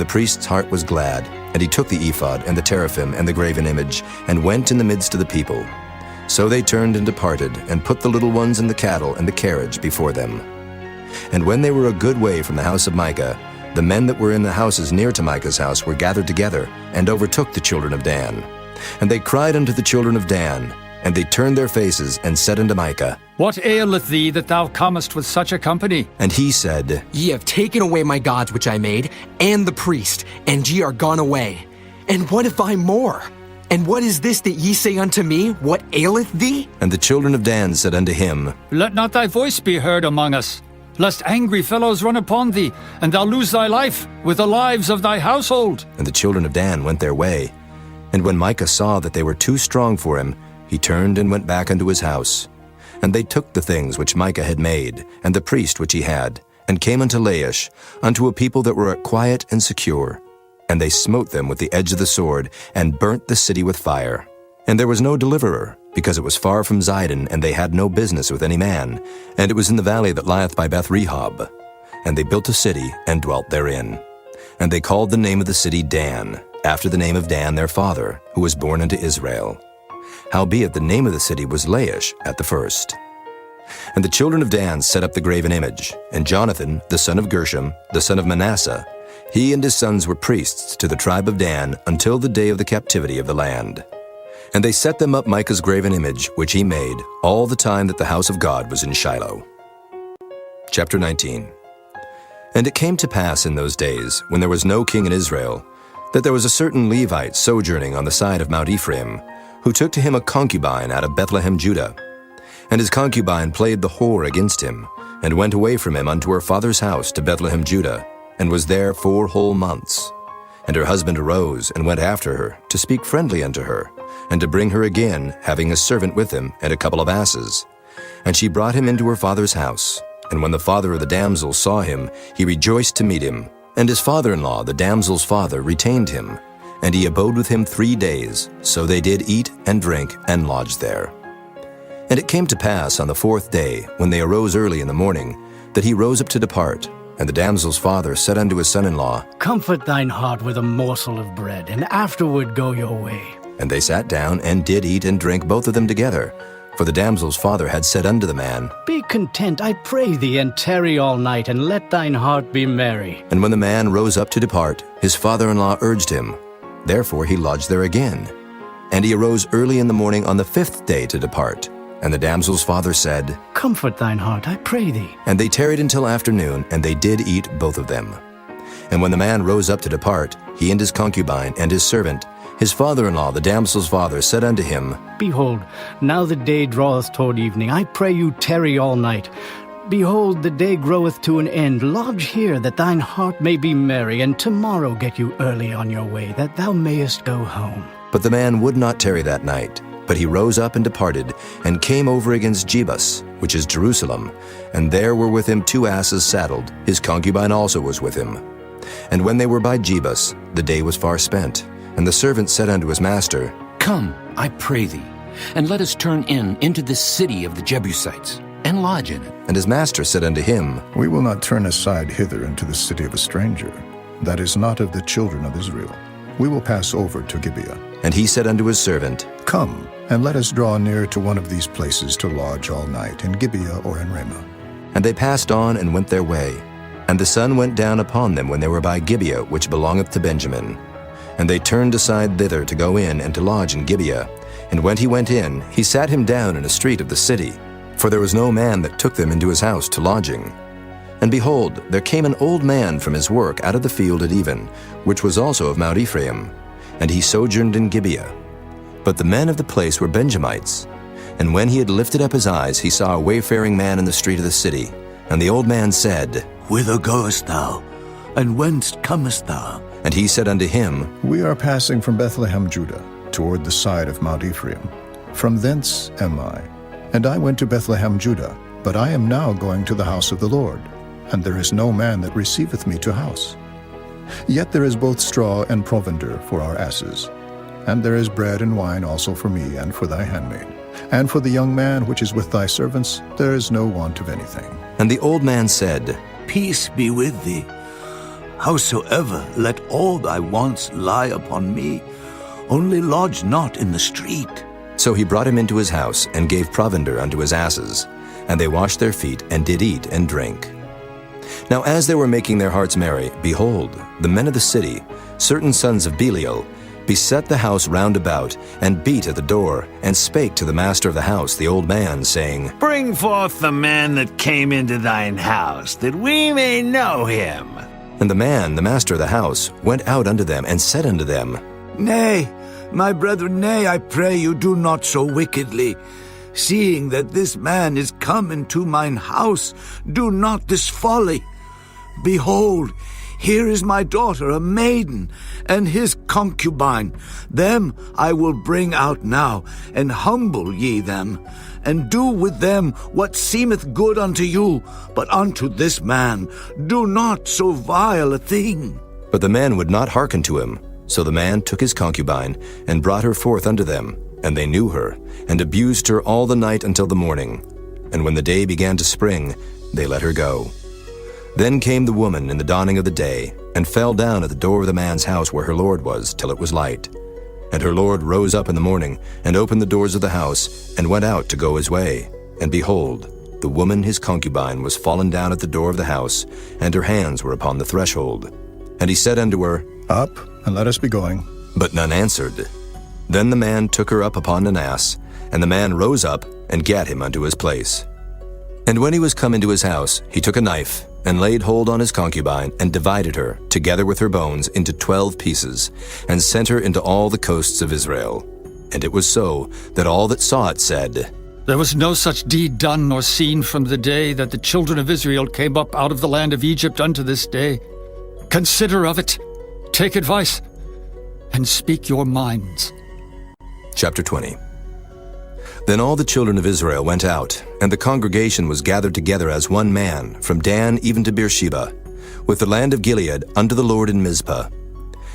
And the priest's heart was glad, and he took the ephod and the teraphim and the graven image, and went in the midst of the people. So they turned and departed, and put the little ones and the cattle and the carriage before them. And when they were a good way from the house of Micah, the men that were in the houses near to Micah's house were gathered together, and overtook the children of Dan. And they cried unto the children of Dan, and they turned their faces, and said unto Micah, What aileth thee that thou comest with such a company? And he said, Ye have taken away my gods which I made, and the priest, and ye are gone away. And what if I more? And what is this that ye say unto me? What aileth thee? And the children of Dan said unto him, Let not thy voice be heard among us, lest angry fellows run upon thee, and thou lose thy life with the lives of thy household. And the children of Dan went their way. And when Micah saw that they were too strong for him, he turned and went back unto his house. And they took the things which Micah had made, and the priest which he had, and came unto Laish, unto a people that were quiet and secure. And they smote them with the edge of the sword, and burnt the city with fire. And there was no deliverer, because it was far from Zidon, and they had no business with any man. And it was in the valley that lieth by Beth-rehob. And they built a city, and dwelt therein. And they called the name of the city Dan, after the name of Dan their father, who was born unto Israel. Howbeit the name of the city was Laish at the first. And the children of Dan set up the graven image, and Jonathan, the son of Gershom, the son of Manasseh, he and his sons were priests to the tribe of Dan until the day of the captivity of the land. And they set them up Micah's graven image, which he made, all the time that the house of God was in Shiloh. Chapter 19. And it came to pass in those days, when there was no king in Israel, that there was a certain Levite sojourning on the side of Mount Ephraim, who took to him a concubine out of Bethlehem, Judah. And his concubine played the whore against him, and went away from him unto her father's house to Bethlehem, Judah, and was there 4 whole months. And her husband arose, and went after her, to speak friendly unto her, and to bring her again, having a servant with him, and a couple of asses. And she brought him into her father's house. And when the father of the damsel saw him, he rejoiced to meet him. And his father-in-law, the damsel's father, retained him. And he abode with him 3 days. So they did eat and drink, and lodged there. And it came to pass on the 4th day, when they arose early in the morning, that he rose up to depart. And the damsel's father said unto his son-in-law, Comfort thine heart with a morsel of bread, and afterward go your way. And they sat down, and did eat and drink both of them together. For the damsel's father had said unto the man, Be content, I pray thee, and tarry all night, and let thine heart be merry. And when the man rose up to depart, his father-in-law urged him. Therefore he lodged there again. And he arose early in the morning on the 5th day to depart. And the damsel's father said, Comfort thine heart, I pray thee. And they tarried until afternoon, and they did eat both of them. And when the man rose up to depart, he and his concubine and his servant, his father-in-law, the damsel's father, said unto him, Behold, now the day draweth toward evening. I pray you tarry all night. Behold, the day groweth to an end. Lodge here, that thine heart may be merry, and tomorrow get you early on your way, that thou mayest go home. But the man would not tarry that night. But he rose up and departed, and came over against Jebus, which is Jerusalem. And there were with him 2 asses saddled. His concubine also was with him. And when they were by Jebus, the day was far spent. And the servant said unto his master, Come, I pray thee, and let us turn in into this city of the Jebusites, and lodge in it. And his master said unto him, We will not turn aside hither into the city of a stranger, that is not of the children of Israel. We will pass over to Gibeah. And he said unto his servant, Come, and let us draw near to one of these places to lodge all night, in Gibeah or in Ramah. And they passed on and went their way. And the sun went down upon them when they were by Gibeah, which belongeth to Benjamin. And they turned aside thither to go in and to lodge in Gibeah. And when he went in, he sat him down in a street of the city, for there was no man that took them into his house to lodging. And behold, there came an old man from his work out of the field at even, which was also of Mount Ephraim, and he sojourned in Gibeah. But the men of the place were Benjamites. And when he had lifted up his eyes, he saw a wayfaring man in the street of the city. And the old man said, Whither goest thou, and whence comest thou? And he said unto him, We are passing from Bethlehem, Judah, toward the side of Mount Ephraim. From thence am I. And I went to Bethlehem, Judah, but I am now going to the house of the Lord, and there is no man that receiveth me to house. Yet there is both straw and provender for our asses, and there is bread and wine also for me and for thy handmaid. And for the young man which is with thy servants, there is no want of anything. And the old man said, Peace be with thee. Howsoever, let all thy wants lie upon me, only lodge not in the street. So he brought him into his house, and gave provender unto his asses. And they washed their feet, and did eat and drink. Now as they were making their hearts merry, behold, the men of the city, certain sons of Belial, beset the house round about, and beat at the door, and spake to the master of the house, the old man, saying, Bring forth the man that came into thine house, that we may know him. And the man, the master of the house, went out unto them, and said unto them, Nay, my brethren, nay, I pray you, do not so wickedly. Seeing that this man is come into mine house, do not this folly. Behold, here is my daughter, a maiden, and his concubine. Them I will bring out now, and humble ye them, and do with them what seemeth good unto you. But unto this man do not so vile a thing. But the man would not hearken to him. So the man took his concubine, and brought her forth unto them. And they knew her, and abused her all the night until the morning. And when the day began to spring, they let her go. Then came the woman in the dawning of the day, and fell down at the door of the man's house where her lord was, till it was light. And her lord rose up in the morning, and opened the doors of the house, and went out to go his way. And behold, the woman his concubine was fallen down at the door of the house, and her hands were upon the threshold. And he said unto her, Up, and let us be going. But none answered. Then the man took her up upon an ass, and the man rose up, and gat him unto his place. And when he was come into his house, he took a knife, and laid hold on his concubine, and divided her, together with her bones, into 12 pieces, and sent her into all the coasts of Israel. And it was so, that all that saw it said, There was no such deed done nor seen from the day that the children of Israel came up out of the land of Egypt unto this day. Consider of it, take advice, and speak your minds. Chapter 20. Then all the children of Israel went out, and the congregation was gathered together as one man, from Dan even to Beersheba, with the land of Gilead unto the Lord in Mizpah.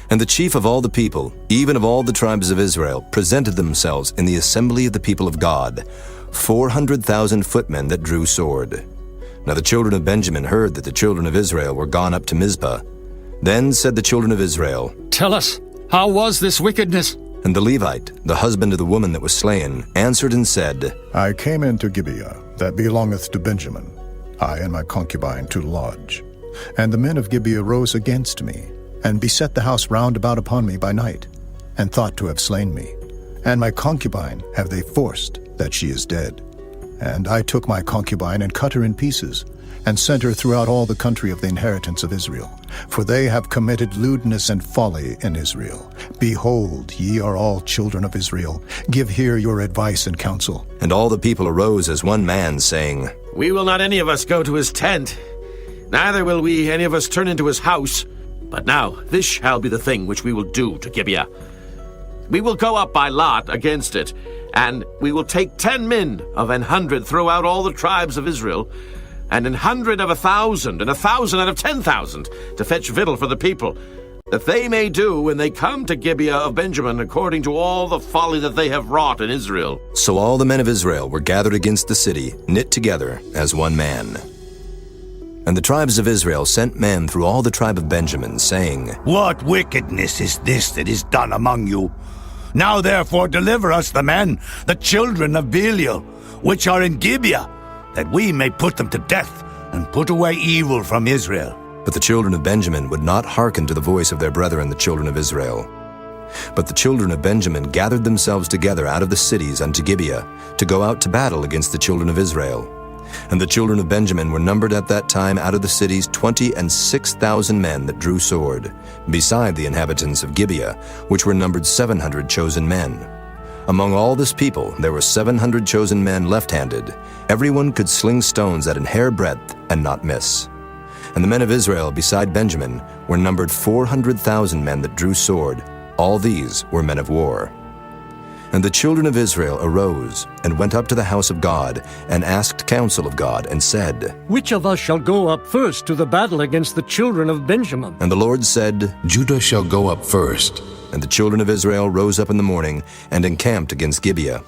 And the chief of all the people, even of all the tribes of Israel, presented themselves in the assembly of the people of God, 400,000 footmen that drew sword. Now the children of Benjamin heard that the children of Israel were gone up to Mizpah. Then said the children of Israel, Tell us, how was this wickedness? And the Levite, the husband of the woman that was slain, answered and said, I came into Gibeah, that belongeth to Benjamin, I and my concubine to lodge. And the men of Gibeah rose against me, and beset the house round about upon me by night, and thought to have slain me. And my concubine have they forced, that she is dead. And I took my concubine, and cut her in pieces, and sent her throughout all the country of the inheritance of Israel. For they have committed lewdness and folly in Israel. Behold, ye are all children of Israel. Give here your advice and counsel. And all the people arose as one man, saying, We will not any of us go to his tent, neither will we any of us turn into his house. But now this shall be the thing which we will do to Gibeah. We will go up by lot against it, and we will take 10 men of 100 throughout all the tribes of Israel, and 100 of 1,000, and 1,000 out of 10,000, to fetch victual for the people, that they may do when they come to Gibeah of Benjamin according to all the folly that they have wrought in Israel. So all the men of Israel were gathered against the city, knit together as one man. And the tribes of Israel sent men through all the tribe of Benjamin, saying, What wickedness is this that is done among you? Now therefore deliver us the men, the children of Belial, which are in Gibeah, that we may put them to death, and put away evil from Israel. But the children of Benjamin would not hearken to the voice of their brethren the children of Israel. But the children of Benjamin gathered themselves together out of the cities unto Gibeah, to go out to battle against the children of Israel. And the children of Benjamin were numbered at that time out of the cities 26,000 men that drew sword, beside the inhabitants of Gibeah, which were numbered 700 chosen men. Among all this people there were 700 chosen men left-handed. Everyone could sling stones at an hair breadth and not miss. And the men of Israel beside Benjamin were numbered 400,000 men that drew sword. All these were men of war. And the children of Israel arose and went up to the house of God, and asked counsel of God, and said, Which of us shall go up first to the battle against the children of Benjamin? And the Lord said, Judah shall go up first. And the children of Israel rose up in the morning, and encamped against Gibeah.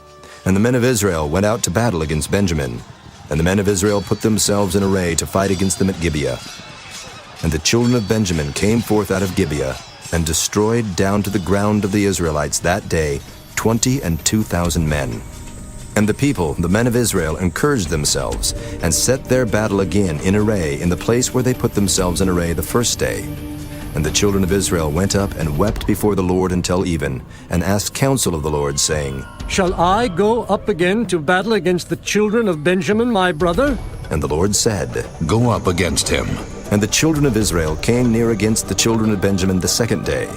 And the men of Israel went out to battle against Benjamin. And the men of Israel put themselves in array to fight against them at Gibeah. And the children of Benjamin came forth out of Gibeah, and destroyed down to the ground of the Israelites that day 22,000 men. And the people, the men of Israel, encouraged themselves, and set their battle again in array in the place where they put themselves in array the first day. And the children of Israel went up and wept before the Lord until even, and asked counsel of the Lord, saying, Shall I go up again to battle against the children of Benjamin my brother? And the Lord said, Go up against him. And the children of Israel came near against the children of Benjamin the second day.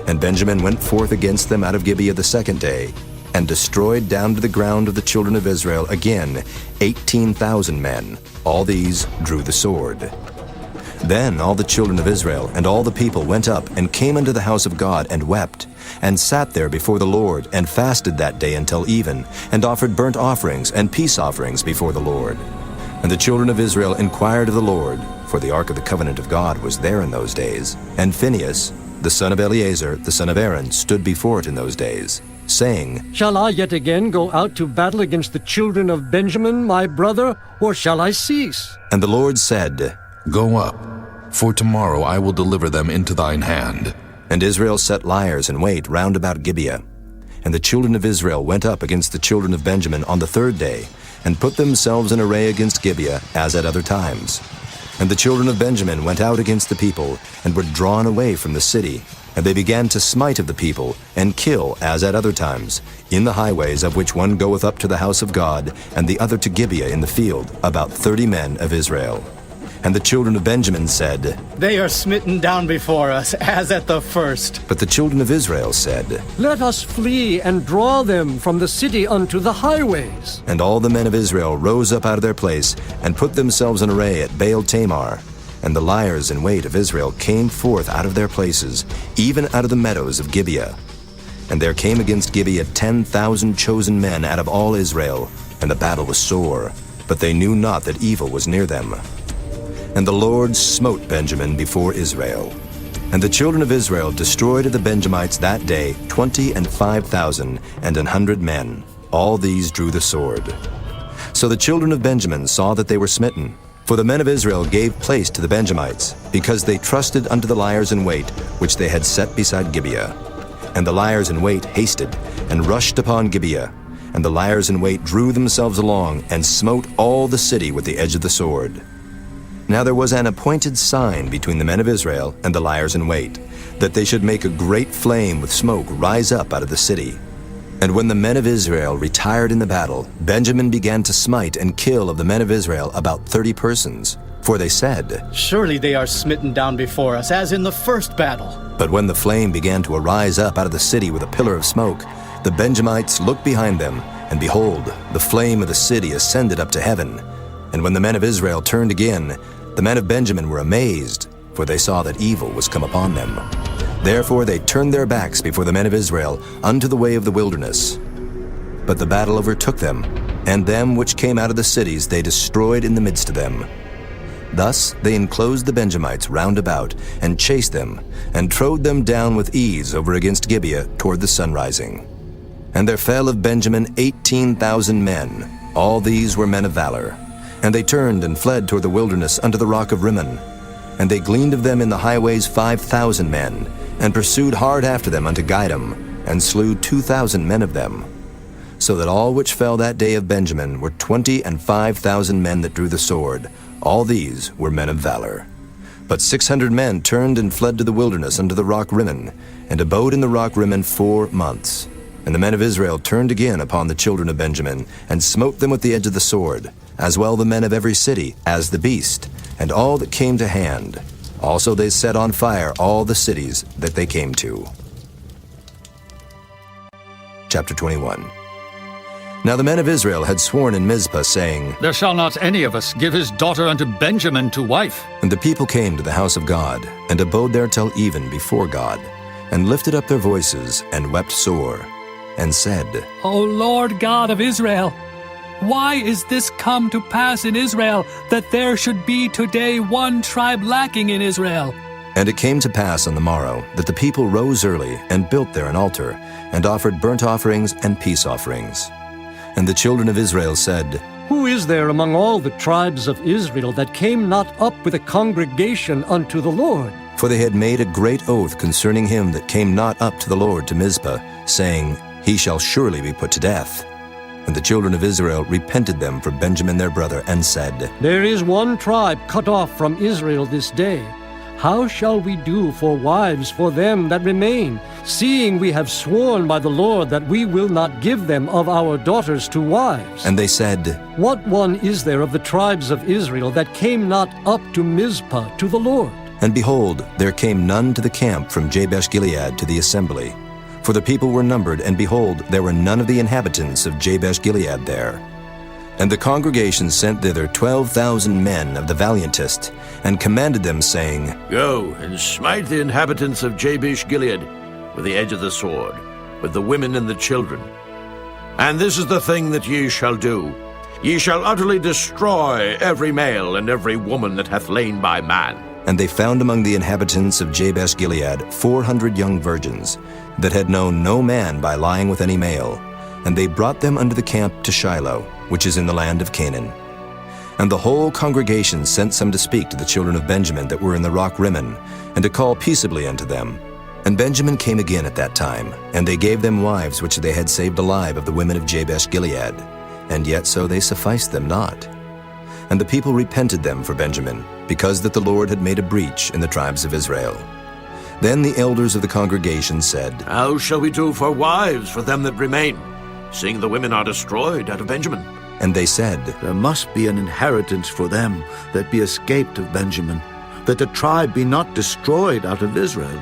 And Benjamin went forth against them out of Gibeah the second day, and destroyed down to the ground of the children of Israel again 18,000 men. All these drew the sword. Then all the children of Israel and all the people went up and came unto the house of God and wept, and sat there before the Lord, and fasted that day until even, and offered burnt offerings and peace offerings before the Lord. And the children of Israel inquired of the Lord, for the ark of the covenant of God was there in those days. And Phinehas, the son of Eleazar, the son of Aaron, stood before it in those days, saying, Shall I yet again go out to battle against the children of Benjamin my brother, or shall I cease? And the Lord said, Go up, for tomorrow I will deliver them into thine hand. And Israel set liers in wait round about Gibeah. And the children of Israel went up against the children of Benjamin on the third day, and put themselves in array against Gibeah, as at other times. And the children of Benjamin went out against the people, and were drawn away from the city. And they began to smite of the people, and kill, as at other times, in the highways, of which one goeth up to the house of God, and the other to Gibeah in the field, about 30 men of Israel. And the children of Benjamin said, They are smitten down before us, as at the first. But the children of Israel said, Let us flee and draw them from the city unto the highways. And all the men of Israel rose up out of their place, and put themselves in array at Baal Tamar. And the liers in wait of Israel came forth out of their places, even out of the meadows of Gibeah. And there came against Gibeah 10,000 chosen men out of all Israel, and the battle was sore, but they knew not that evil was near them. And the Lord smote Benjamin before Israel. And the children of Israel destroyed of the Benjamites that day 25,000 and 100 men. All these drew the sword. So the children of Benjamin saw that they were smitten. For the men of Israel gave place to the Benjamites, because they trusted unto the liers in wait, which they had set beside Gibeah. And the liers in wait hasted, and rushed upon Gibeah. And the liers in wait drew themselves along, and smote all the city with the edge of the sword. Now there was an appointed sign between the men of Israel and the liers in wait, that they should make a great flame with smoke rise up out of the city. And when the men of Israel retired in the battle, Benjamin began to smite and kill of the men of Israel about 30 persons. For they said, Surely they are smitten down before us, as in the first battle. But when the flame began to arise up out of the city with a pillar of smoke, the Benjamites looked behind them, and behold, the flame of the city ascended up to heaven. And when the men of Israel turned again, the men of Benjamin were amazed, for they saw that evil was come upon them. Therefore they turned their backs before the men of Israel unto the way of the wilderness. But the battle overtook them, and them which came out of the cities they destroyed in the midst of them. Thus they enclosed the Benjamites round about, and chased them, and trode them down with ease over against Gibeah toward the sunrising. And there fell of Benjamin 18,000 men. All these were men of valor. And they turned and fled toward the wilderness unto the rock of Rimmon. And they gleaned of them in the highways 5,000 men, and pursued hard after them unto Gidom, and slew 2,000 men of them. So that all which fell that day of Benjamin were 25,000 men that drew the sword. All these were men of valor. But 600 men turned and fled to the wilderness unto the rock Rimmon, and abode in the rock Rimmon 4 months. And the men of Israel turned again upon the children of Benjamin, and smote them with the edge of the sword, as well the men of every city as the beast, and all that came to hand. Also they set on fire all the cities that they came to. Chapter 21. Now the men of Israel had sworn in Mizpah, saying, There shall not any of us give his daughter unto Benjamin to wife. And the people came to the house of God, and abode there till even before God, and lifted up their voices, and wept sore, and said, O Lord God of Israel, why is this come to pass in Israel, that there should be today one tribe lacking in Israel? And it came to pass on the morrow, that the people rose early, and built there an altar, and offered burnt offerings and peace offerings. And the children of Israel said, Who is there among all the tribes of Israel that came not up with a congregation unto the Lord? For they had made a great oath concerning him that came not up to the Lord to Mizpah, saying, He shall surely be put to death. And the children of Israel repented them for Benjamin their brother, and said, There is one tribe cut off from Israel this day. How shall we do for wives for them that remain, seeing we have sworn by the Lord that we will not give them of our daughters to wives? And they said, What one is there of the tribes of Israel that came not up to Mizpah to the Lord? And behold, there came none to the camp from Jabesh-Gilead to the assembly. For the people were numbered, and behold, there were none of the inhabitants of Jabesh-Gilead there. And the congregation sent thither 12,000 men of the valiantest, and commanded them, saying, Go and smite the inhabitants of Jabesh-Gilead with the edge of the sword, with the women and the children. And this is the thing that ye shall do. Ye shall utterly destroy every male and every woman that hath lain by man. And they found among the inhabitants of Jabesh-Gilead 400 young virgins, that had known no man by lying with any male. And they brought them unto the camp to Shiloh, which is in the land of Canaan. And the whole congregation sent some to speak to the children of Benjamin that were in the rock Rimmon, and to call peaceably unto them. And Benjamin came again at that time, and they gave them wives which they had saved alive of the women of Jabesh-Gilead, and yet so they sufficed them not. And the people repented them for Benjamin, because that the Lord had made a breach in the tribes of Israel. Then the elders of the congregation said, How shall we do for wives for them that remain, seeing the women are destroyed out of Benjamin? And they said, There must be an inheritance for them that be escaped of Benjamin, that the tribe be not destroyed out of Israel.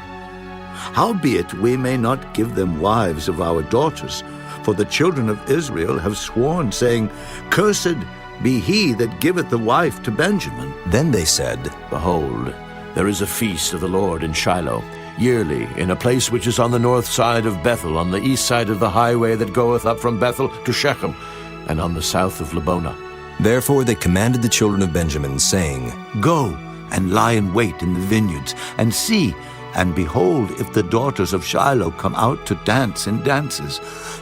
Howbeit we may not give them wives of our daughters, for the children of Israel have sworn, saying, Cursed be he that giveth the wife to Benjamin. Then they said, Behold, there is a feast of the Lord in Shiloh, yearly, in a place which is on the north side of Bethel, on the east side of the highway that goeth up from Bethel to Shechem, and on the south of Lebonah. Therefore they commanded the children of Benjamin, saying, Go and lie in wait in the vineyards, and see, and behold, if the daughters of Shiloh come out to dance in dances,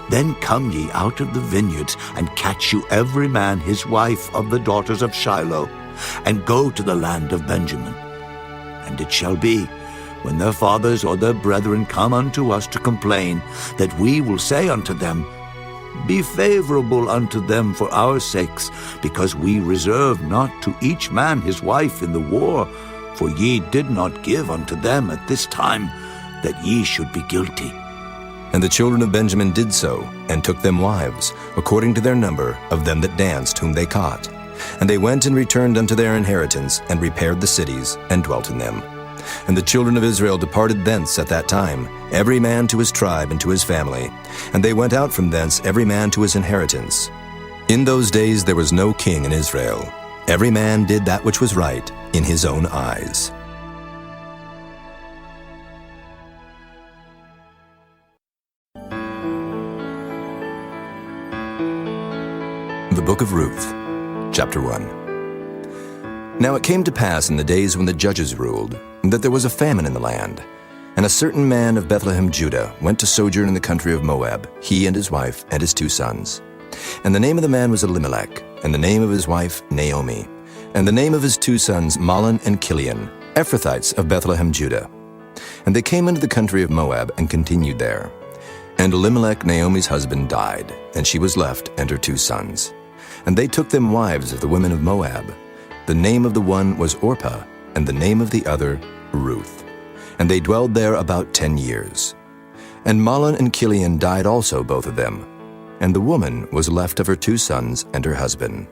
then come ye out of the vineyards, and catch you every man his wife of the daughters of Shiloh, and go to the land of Benjamin. And it shall be, when their fathers or their brethren come unto us to complain, that we will say unto them, Be favorable unto them for our sakes, because we reserve not to each man his wife in the war, for ye did not give unto them at this time, that ye should be guilty. And the children of Benjamin did so, and took them wives, according to their number of them that danced, whom they caught. And they went and returned unto their inheritance, and repaired the cities, and dwelt in them. And the children of Israel departed thence at that time, every man to his tribe and to his family. And they went out from thence every man to his inheritance. In those days there was no king in Israel. Every man did that which was right in his own eyes. The Book of Ruth, Chapter 1. Now it came to pass in the days when the judges ruled, that there was a famine in the land. And a certain man of Bethlehem, Judah, went to sojourn in the country of Moab, he and his wife and his 2 sons. And the name of the man was Elimelech, and the name of his wife Naomi, and the name of his 2 sons Mahlon and Chilion, Ephrathites of Bethlehem, Judah. And they came into the country of Moab and continued there. And Elimelech, Naomi's husband, died, and she was left and her 2 sons. And they took them wives of the women of Moab. The name of the one was Orpah, and the name of the other Ruth. And they dwelled there about 10 years. And Mahlon and Chilion died also, both of them. And the woman was left of her 2 sons and her husband.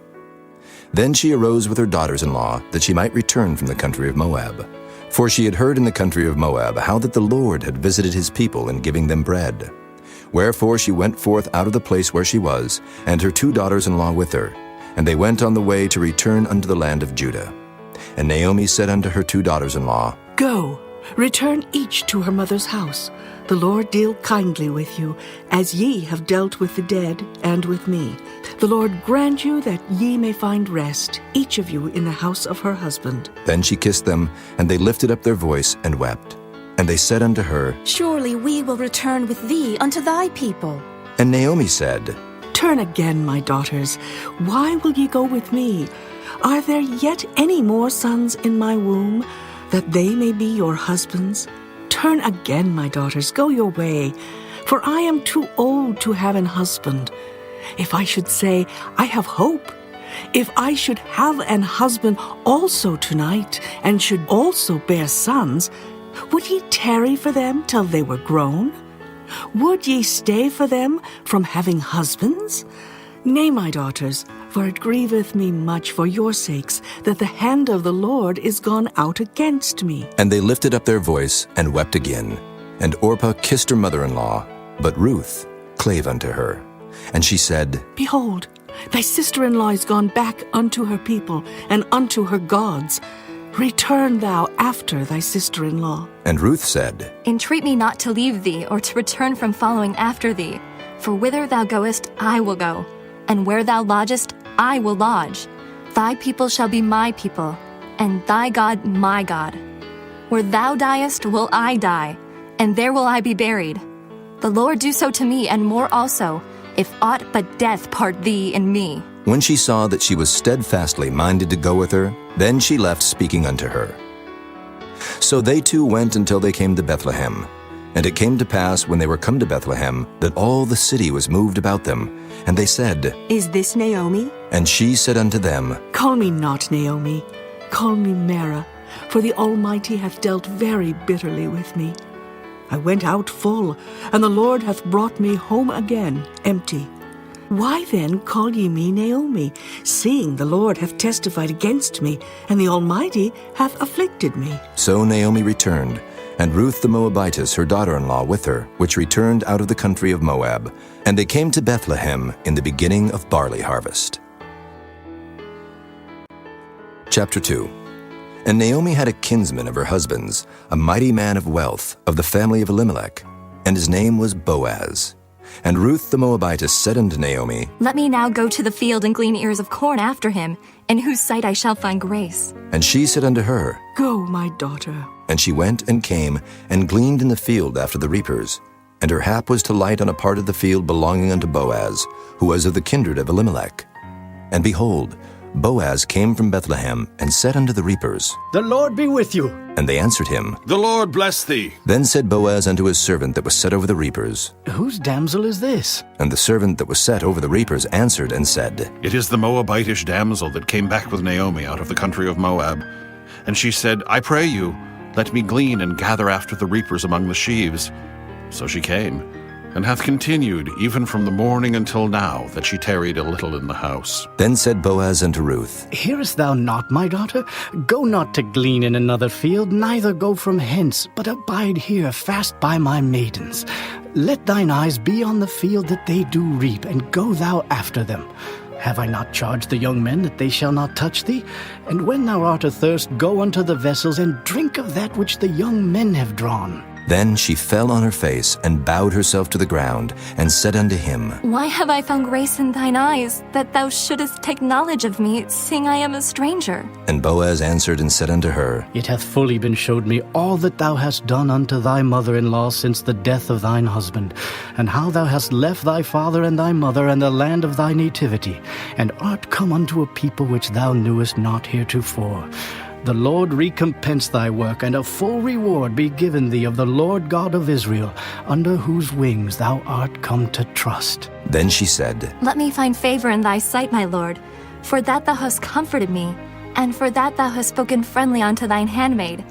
Then she arose with her daughters-in-law, that she might return from the country of Moab. For she had heard in the country of Moab how that the Lord had visited his people in giving them bread. Wherefore she went forth out of the place where she was, and her 2 daughters-in-law with her. And they went on the way to return unto the land of Judah. And Naomi said unto her 2 daughters-in-law, Go, return each to her mother's house. The Lord deal kindly with you, as ye have dealt with the dead and with me. The Lord grant you that ye may find rest, each of you in the house of her husband. Then she kissed them, and they lifted up their voice and wept. And they said unto her, Surely we will return with thee unto thy people. And Naomi said, Turn again, my daughters. Why will ye go with me? Are there yet any more sons in my womb, that they may be your husbands? Turn again, my daughters, go your way, for I am too old to have an husband. If I should say, I have hope, if I should have an husband also tonight, and should also bear sons, would ye tarry for them till they were grown? Would ye stay for them from having husbands? Nay, my daughters, for it grieveth me much for your sakes that the hand of the Lord is gone out against me. And they lifted up their voice and wept again. And Orpah kissed her mother-in-law, but Ruth clave unto her. And she said, Behold, thy sister-in-law is gone back unto her people and unto her gods. Return thou after thy sister-in-law. And Ruth said, Entreat me not to leave thee, or to return from following after thee. For whither thou goest, I will go, and where thou lodgest, I will lodge. Thy people shall be my people, and thy God my God. Where thou diest will I die, and there will I be buried. The Lord do so to me, and more also, if aught but death part thee and me. When she saw that she was steadfastly minded to go with her, then she left speaking unto her. So they two went until they came to Bethlehem. And it came to pass, when they were come to Bethlehem, that all the city was moved about them. And they said, Is this Naomi? And she said unto them, Call me not Naomi, call me Mara, for the Almighty hath dealt very bitterly with me. I went out full, and the Lord hath brought me home again empty. Why then call ye me Naomi, seeing the Lord hath testified against me, and the Almighty hath afflicted me? So Naomi returned, and Ruth the Moabitess her daughter-in-law with her, which returned out of the country of Moab. And they came to Bethlehem in the beginning of barley harvest. Chapter 2. And Naomi had a kinsman of her husband's, a mighty man of wealth, of the family of Elimelech, and his name was Boaz. And Ruth the Moabitess said unto Naomi, Let me now go to the field and glean ears of corn after him, in whose sight I shall find grace. And she said unto her, Go, my daughter. And she went and came, and gleaned in the field after the reapers. And her hap was to light on a part of the field belonging unto Boaz, who was of the kindred of Elimelech. And behold, Boaz came from Bethlehem, and said unto the reapers, The Lord be with you. And they answered him, The Lord bless thee. Then said Boaz unto his servant that was set over the reapers, Whose damsel is this? And the servant that was set over the reapers answered and said, It is the Moabitish damsel that came back with Naomi out of the country of Moab. And she said, I pray you, let me glean and gather after the reapers among the sheaves. So she came, and hath continued even from the morning until now, that she tarried a little in the house. Then said Boaz unto Ruth, Hearest thou not, my daughter? Go not to glean in another field, neither go from hence, but abide here fast by my maidens. Let thine eyes be on the field that they do reap, and go thou after them. Have I not charged the young men that they shall not touch thee? And when thou art athirst, go unto the vessels, and drink of that which the young men have drawn. Then she fell on her face, and bowed herself to the ground, and said unto him, Why have I found grace in thine eyes, that thou shouldest take knowledge of me, seeing I am a stranger? And Boaz answered and said unto her, It hath fully been showed me all that thou hast done unto thy mother-in-law since the death of thine husband, and how thou hast left thy father and thy mother and the land of thy nativity, and art come unto a people which thou knewest not heretofore. The Lord recompense thy work, and a full reward be given thee of the Lord God of Israel, under whose wings thou art come to trust. Then she said, Let me find favor in thy sight, my Lord, for that thou hast comforted me, and for that thou hast spoken friendly unto thine handmaid,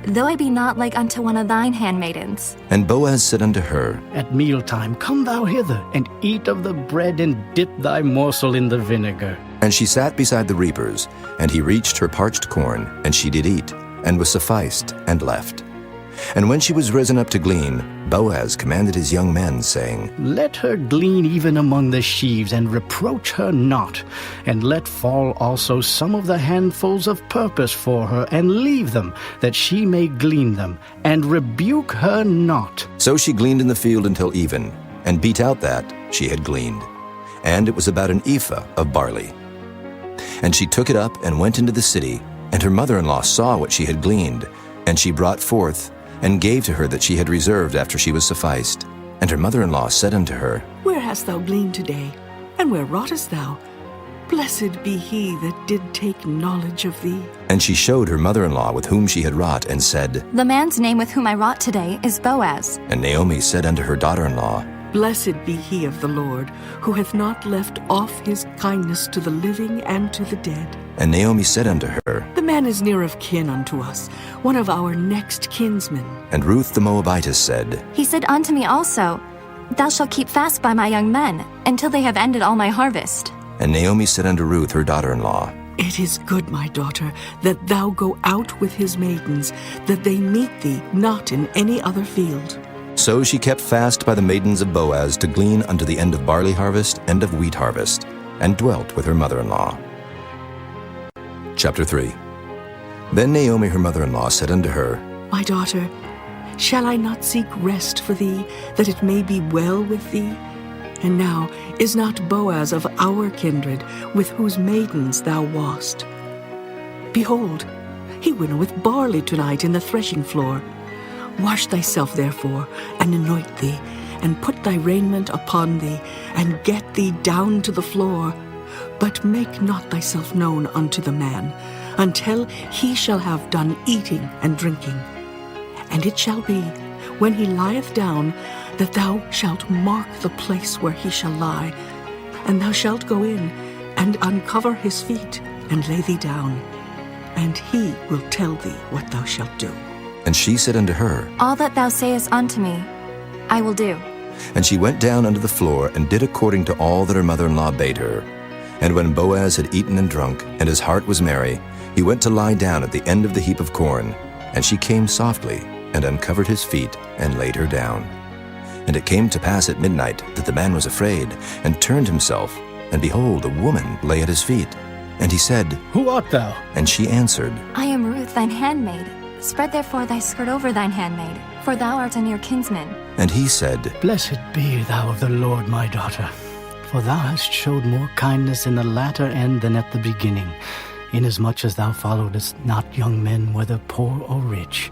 though I be not like unto one of thine handmaidens. And Boaz said unto her, At mealtime come thou hither, and eat of the bread, and dip thy morsel in the vinegar. And she sat beside the reapers, and he reached her parched corn, and she did eat, and was sufficed, and left. And when she was risen up to glean, Boaz commanded his young men, saying, Let her glean even among the sheaves, and reproach her not. And let fall also some of the handfuls of purpose for her, and leave them, that she may glean them, and rebuke her not. So she gleaned in the field until even, and beat out that she had gleaned. And it was about an ephah of barley. And she took it up and went into the city, and her mother-in-law saw what she had gleaned, and she brought forth, and gave to her that she had reserved after she was sufficed. And her mother-in-law said unto her, Where hast thou gleaned today? And where wroughtest thou? Blessed be he that did take knowledge of thee. And she showed her mother-in-law with whom she had wrought, and said, The man's name with whom I wrought today is Boaz. And Naomi said unto her daughter-in-law, Blessed be he of the Lord, who hath not left off his kindness to the living and to the dead. And Naomi said unto her, The man is near of kin unto us, one of our next kinsmen. And Ruth the Moabitess said, He said unto me also, Thou shalt keep fast by my young men, until they have ended all my harvest. And Naomi said unto Ruth her daughter-in-law, It is good, my daughter, that thou go out with his maidens, that they meet thee not in any other field. So she kept fast by the maidens of Boaz to glean unto the end of barley harvest and of wheat harvest, and dwelt with her mother-in-law. Chapter 3. Then Naomi her mother-in-law said unto her, My daughter, shall I not seek rest for thee, that it may be well with thee? And now is not Boaz of our kindred, with whose maidens thou wast? Behold, he winnoweth barley tonight in the threshing floor. Wash thyself therefore, and anoint thee, and put thy raiment upon thee, and get thee down to the floor. But make not thyself known unto the man, until he shall have done eating and drinking. And it shall be, when he lieth down, that thou shalt mark the place where he shall lie, and thou shalt go in, and uncover his feet, and lay thee down, and he will tell thee what thou shalt do. And she said unto her, All that thou sayest unto me, I will do. And she went down unto the floor, and did according to all that her mother-in-law bade her. And when Boaz had eaten and drunk, and his heart was merry, he went to lie down at the end of the heap of corn. And she came softly, and uncovered his feet, and laid her down. And it came to pass at midnight that the man was afraid, and turned himself, and behold, a woman lay at his feet. And he said, Who art thou? And she answered, I am Ruth, thine handmaid. Spread therefore thy skirt over thine handmaid, for thou art a near kinsman. And he said, Blessed be thou of the Lord, my daughter, for thou hast showed more kindness in the latter end than at the beginning, inasmuch as thou followedst not young men, whether poor or rich.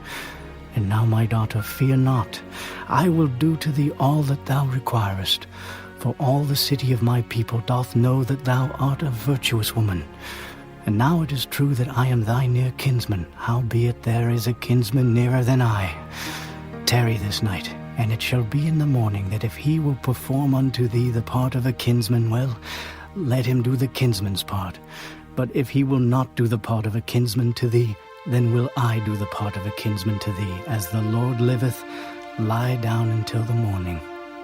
And now, my daughter, fear not. I will do to thee all that thou requirest. For all the city of my people doth know that thou art a virtuous woman. And now it is true that I am thy near kinsman, howbeit there is a kinsman nearer than I. Tarry this night, and it shall be in the morning that if he will perform unto thee the part of a kinsman, well, let him do the kinsman's part. But if he will not do the part of a kinsman to thee, then will I do the part of a kinsman to thee. As the Lord liveth, lie down until the morning.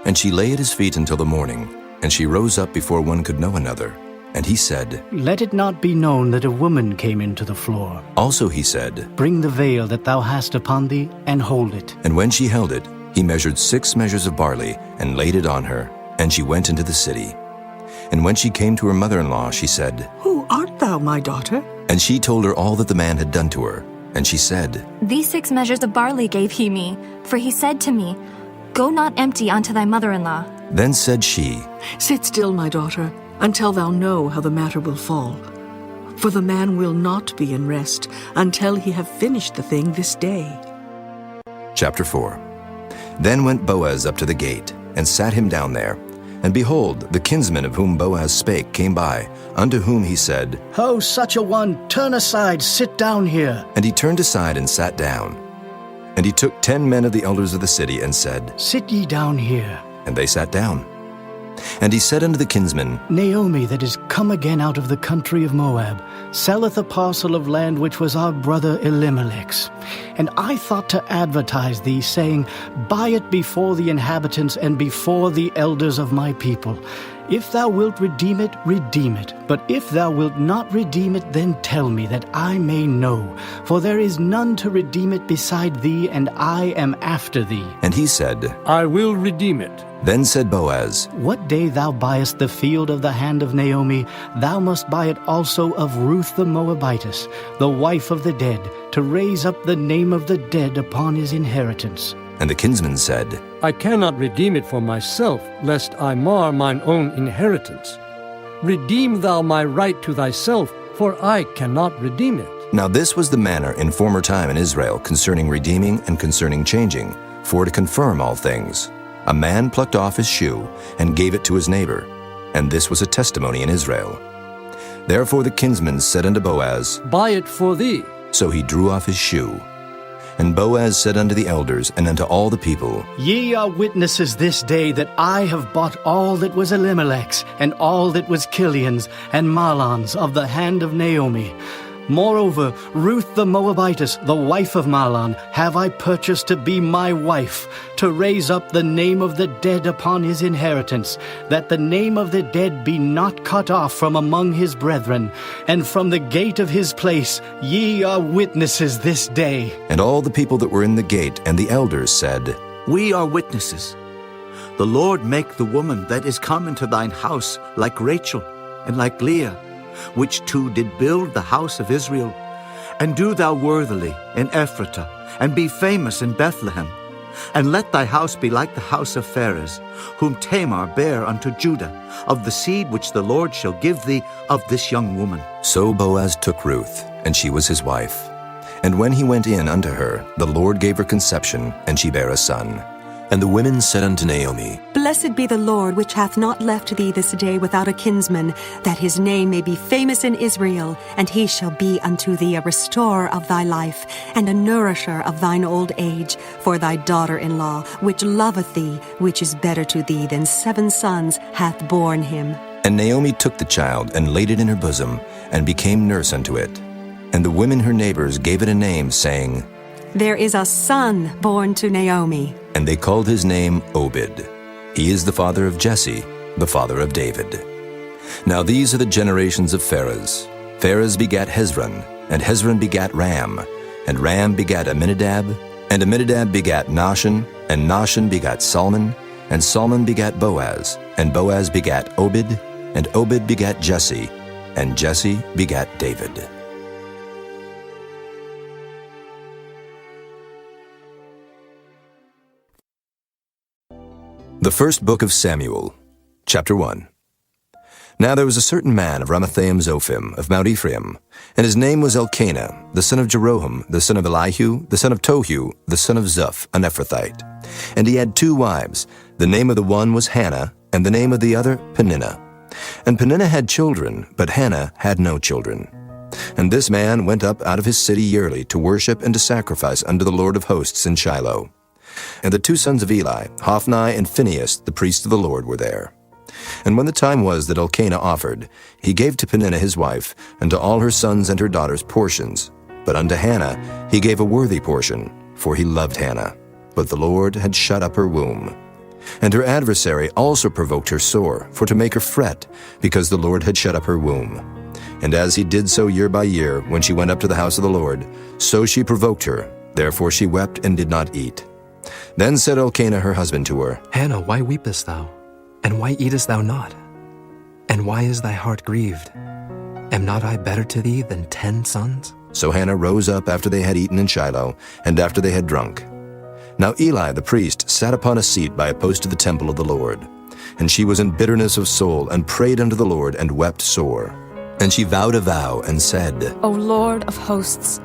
And she lay at his feet until the morning, and she rose up before one could know another. And he said, Let it not be known that a woman came into the floor. Also he said, Bring the veil that thou hast upon thee, and hold it. And when she held it, he measured 6 measures of barley, and laid it on her, and she went into the city. And when she came to her mother-in-law, she said, Who art thou, my daughter? And she told her all that the man had done to her. And she said, These 6 measures of barley gave he me, for he said to me, Go not empty unto thy mother-in-law. Then said she, Sit still, my daughter, until thou know how the matter will fall. For the man will not be in rest until he have finished the thing this day. Chapter 4. Then went Boaz up to the gate, and sat him down there. And behold, the kinsman of whom Boaz spake came by, unto whom he said, Ho, such a one, turn aside, sit down here. And he turned aside and sat down. And he took 10 men of the elders of the city, and said, Sit ye down here. And they sat down. And he said unto the kinsman, Naomi, that is come again out of the country of Moab, selleth a parcel of land which was our brother Elimelech's. And I thought to advertise thee, saying, Buy it before the inhabitants and before the elders of my people. If thou wilt redeem it, redeem it. But if thou wilt not redeem it, then tell me, that I may know. For there is none to redeem it beside thee, and I am after thee. And he said, I will redeem it. Then said Boaz, What day thou buyest the field of the hand of Naomi, thou must buy it also of Ruth the Moabitess, the wife of the dead, to raise up the name of the dead upon his inheritance. And the kinsman said, I cannot redeem it for myself, lest I mar mine own inheritance. Redeem thou my right to thyself, for I cannot redeem it. Now this was the manner in former time in Israel concerning redeeming and concerning changing, for to confirm all things. A man plucked off his shoe, and gave it to his neighbor. and this was a testimony in Israel. Therefore the kinsman said unto Boaz, Buy it for thee. So he drew off his shoe. And Boaz said unto the elders and unto all the people, Ye are witnesses this day that I have bought all that was Elimelech's, and all that was Kilion's, and Mahlon's of the hand of Naomi. Moreover, Ruth the Moabitess, the wife of Mahlon, have I purchased to be my wife, to raise up the name of the dead upon his inheritance, that the name of the dead be not cut off from among his brethren. And from the gate of his place ye are witnesses this day. And all the people that were in the gate and the elders said, We are witnesses. The Lord make the woman that is come into thine house like Rachel and like Leah, which two did build the house of Israel. And do thou worthily in Ephratah, and be famous in Bethlehem. And let thy house be like the house of Pharez, whom Tamar bare unto Judah, of the seed which the Lord shall give thee of this young woman. So Boaz took Ruth, and she was his wife. And when he went in unto her, the Lord gave her conception, and she bare a son. And the women said unto Naomi, Blessed be the Lord, which hath not left thee this day without a kinsman, that his name may be famous in Israel, and he shall be unto thee a restorer of thy life, and a nourisher of thine old age, for thy daughter-in-law, which loveth thee, which is better to thee than 7 sons, hath borne him. And Naomi took the child, and laid it in her bosom, and became nurse unto it. And the women her neighbors gave it a name, saying, There is a son born to Naomi. And they called his name Obed. He is the father of Jesse, the father of David. Now these are the generations of Pharez. Pharez begat Hezron, and Hezron begat Ram, and Ram begat Amminadab, and Amminadab begat Nahshon, and Nahshon begat Salmon, and Salmon begat Boaz, and Boaz begat Obed, and Obed begat Jesse, and Jesse begat David. The first book of Samuel, chapter 1. Now there was a certain man of Ramathaim Zophim, of Mount Ephraim, and his name was Elkanah, the son of Jeroham, the son of Elihu, the son of Tohu, the son of Zuph, an Ephrathite. And he had 2 wives. The name of the one was Hannah, and the name of the other Peninnah. And Peninnah had children, but Hannah had no children. And this man went up out of his city yearly to worship and to sacrifice unto the Lord of hosts in Shiloh. And the 2 sons of Eli, Hophni and Phinehas, the priests of the Lord, were there. And when the time was that Elkanah offered, he gave to Peninnah his wife, and to all her sons and her daughters portions. But unto Hannah he gave a worthy portion, for he loved Hannah. But the Lord had shut up her womb. And her adversary also provoked her sore, for to make her fret, because the Lord had shut up her womb. And as he did so year by year, when she went up to the house of the Lord, so she provoked her. Therefore she wept and did not eat. Then said Elkanah her husband to her, Hannah, why weepest thou? And why eatest thou not? And why is thy heart grieved? Am not I better to thee than 10 sons? So Hannah rose up after they had eaten in Shiloh, and after they had drunk. Now Eli the priest sat upon a seat by a post of the temple of the Lord. And she was in bitterness of soul, and prayed unto the Lord, and wept sore. And she vowed a vow, and said, O Lord of hosts,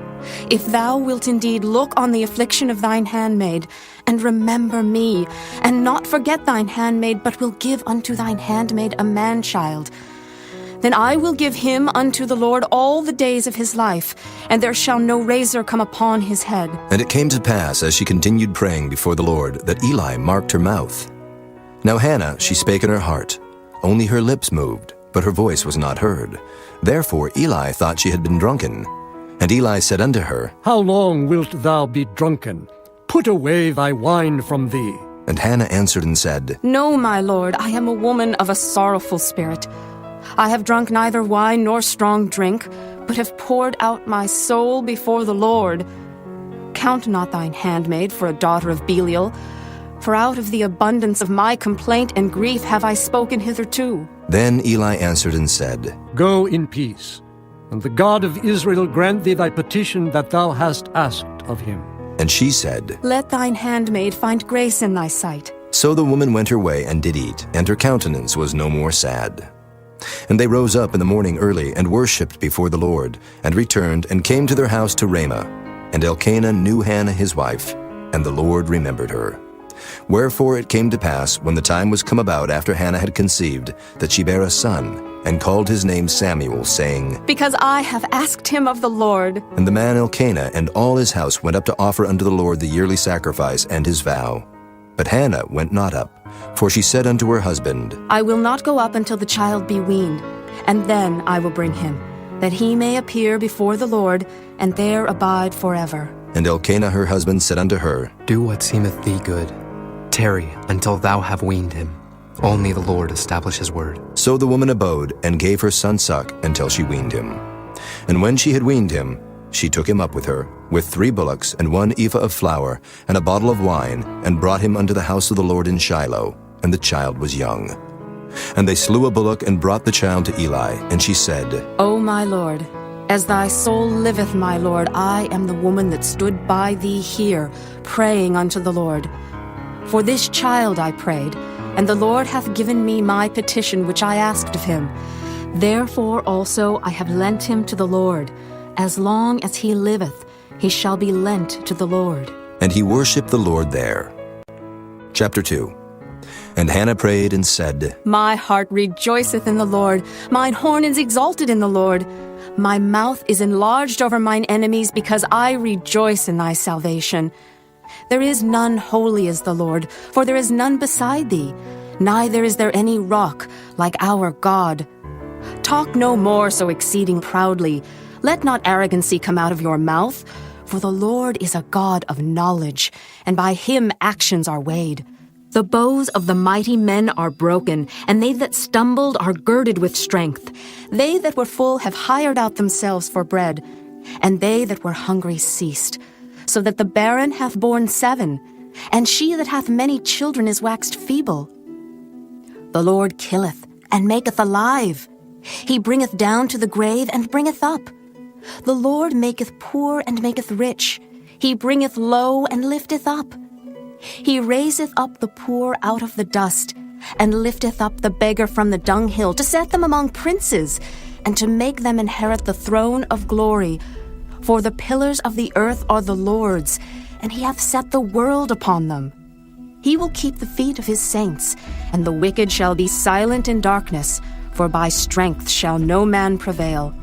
if thou wilt indeed look on the affliction of thine handmaid, and remember me, and not forget thine handmaid, but will give unto thine handmaid a man-child, then I will give him unto the Lord all the days of his life, and there shall no razor come upon his head. And it came to pass, as she continued praying before the Lord, that Eli marked her mouth. Now Hannah, she spake in her heart, only her lips moved, but her voice was not heard. Therefore Eli thought she had been drunken. And Eli said unto her, How long wilt thou be drunken? Put away thy wine from thee. And Hannah answered and said, No, my lord, I am a woman of a sorrowful spirit. I have drunk neither wine nor strong drink, but have poured out my soul before the Lord. Count not thine handmaid for a daughter of Belial, for out of the abundance of my complaint and grief have I spoken hitherto. Then Eli answered and said, Go in peace, and the God of Israel grant thee thy petition that thou hast asked of him. And she said, Let thine handmaid find grace in thy sight. So the woman went her way and did eat, and her countenance was no more sad. And they rose up in the morning early, and worshipped before the Lord, and returned, and came to their house to Ramah. And Elkanah knew Hannah his wife, and the Lord remembered her. Wherefore it came to pass, when the time was come about after Hannah had conceived, that she bare a son, and called his name Samuel, saying, Because I have asked him of the Lord. And the man Elkanah and all his house went up to offer unto the Lord the yearly sacrifice and his vow. But Hannah went not up, for she said unto her husband, I will not go up until the child be weaned, and then I will bring him, that he may appear before the Lord, and there abide forever. And Elkanah her husband said unto her, Do what seemeth thee good. Tarry until thou have weaned him. Only the Lord establish his word. So the woman abode, and gave her son suck until she weaned him. And when she had weaned him, she took him up with her, with 3 bullocks, and 1 ephah of flour, and a bottle of wine, and brought him unto the house of the Lord in Shiloh. And the child was young. And they slew a bullock, and brought the child to Eli. And she said, O my Lord, as thy soul liveth, my Lord, I am the woman that stood by thee here, praying unto the Lord. For this child I prayed, and the Lord hath given me my petition which I asked of him. Therefore also I have lent him to the Lord. As long as he liveth, he shall be lent to the Lord. And he worshipped the Lord there. Chapter 2. And Hannah prayed and said, My heart rejoiceth in the Lord, mine horn is exalted in the Lord. My mouth is enlarged over mine enemies, because I rejoice in thy salvation. There is none holy as the Lord, for there is none beside thee, neither is there any rock like our God. Talk no more so exceeding proudly. Let not arrogancy come out of your mouth, for the Lord is a God of knowledge, and by him actions are weighed. The bows of the mighty men are broken, and they that stumbled are girded with strength. They that were full have hired out themselves for bread, and they that were hungry ceased. So that the barren hath borne 7, and she that hath many children is waxed feeble. The Lord killeth, and maketh alive. He bringeth down to the grave, and bringeth up. The Lord maketh poor, and maketh rich. He bringeth low, and lifteth up. He raiseth up the poor out of the dust, and lifteth up the beggar from the dunghill, to set them among princes, and to make them inherit the throne of glory. For the pillars of the earth are the Lord's, and he hath set the world upon them. He will keep the feet of his saints, and the wicked shall be silent in darkness, for by strength shall no man prevail.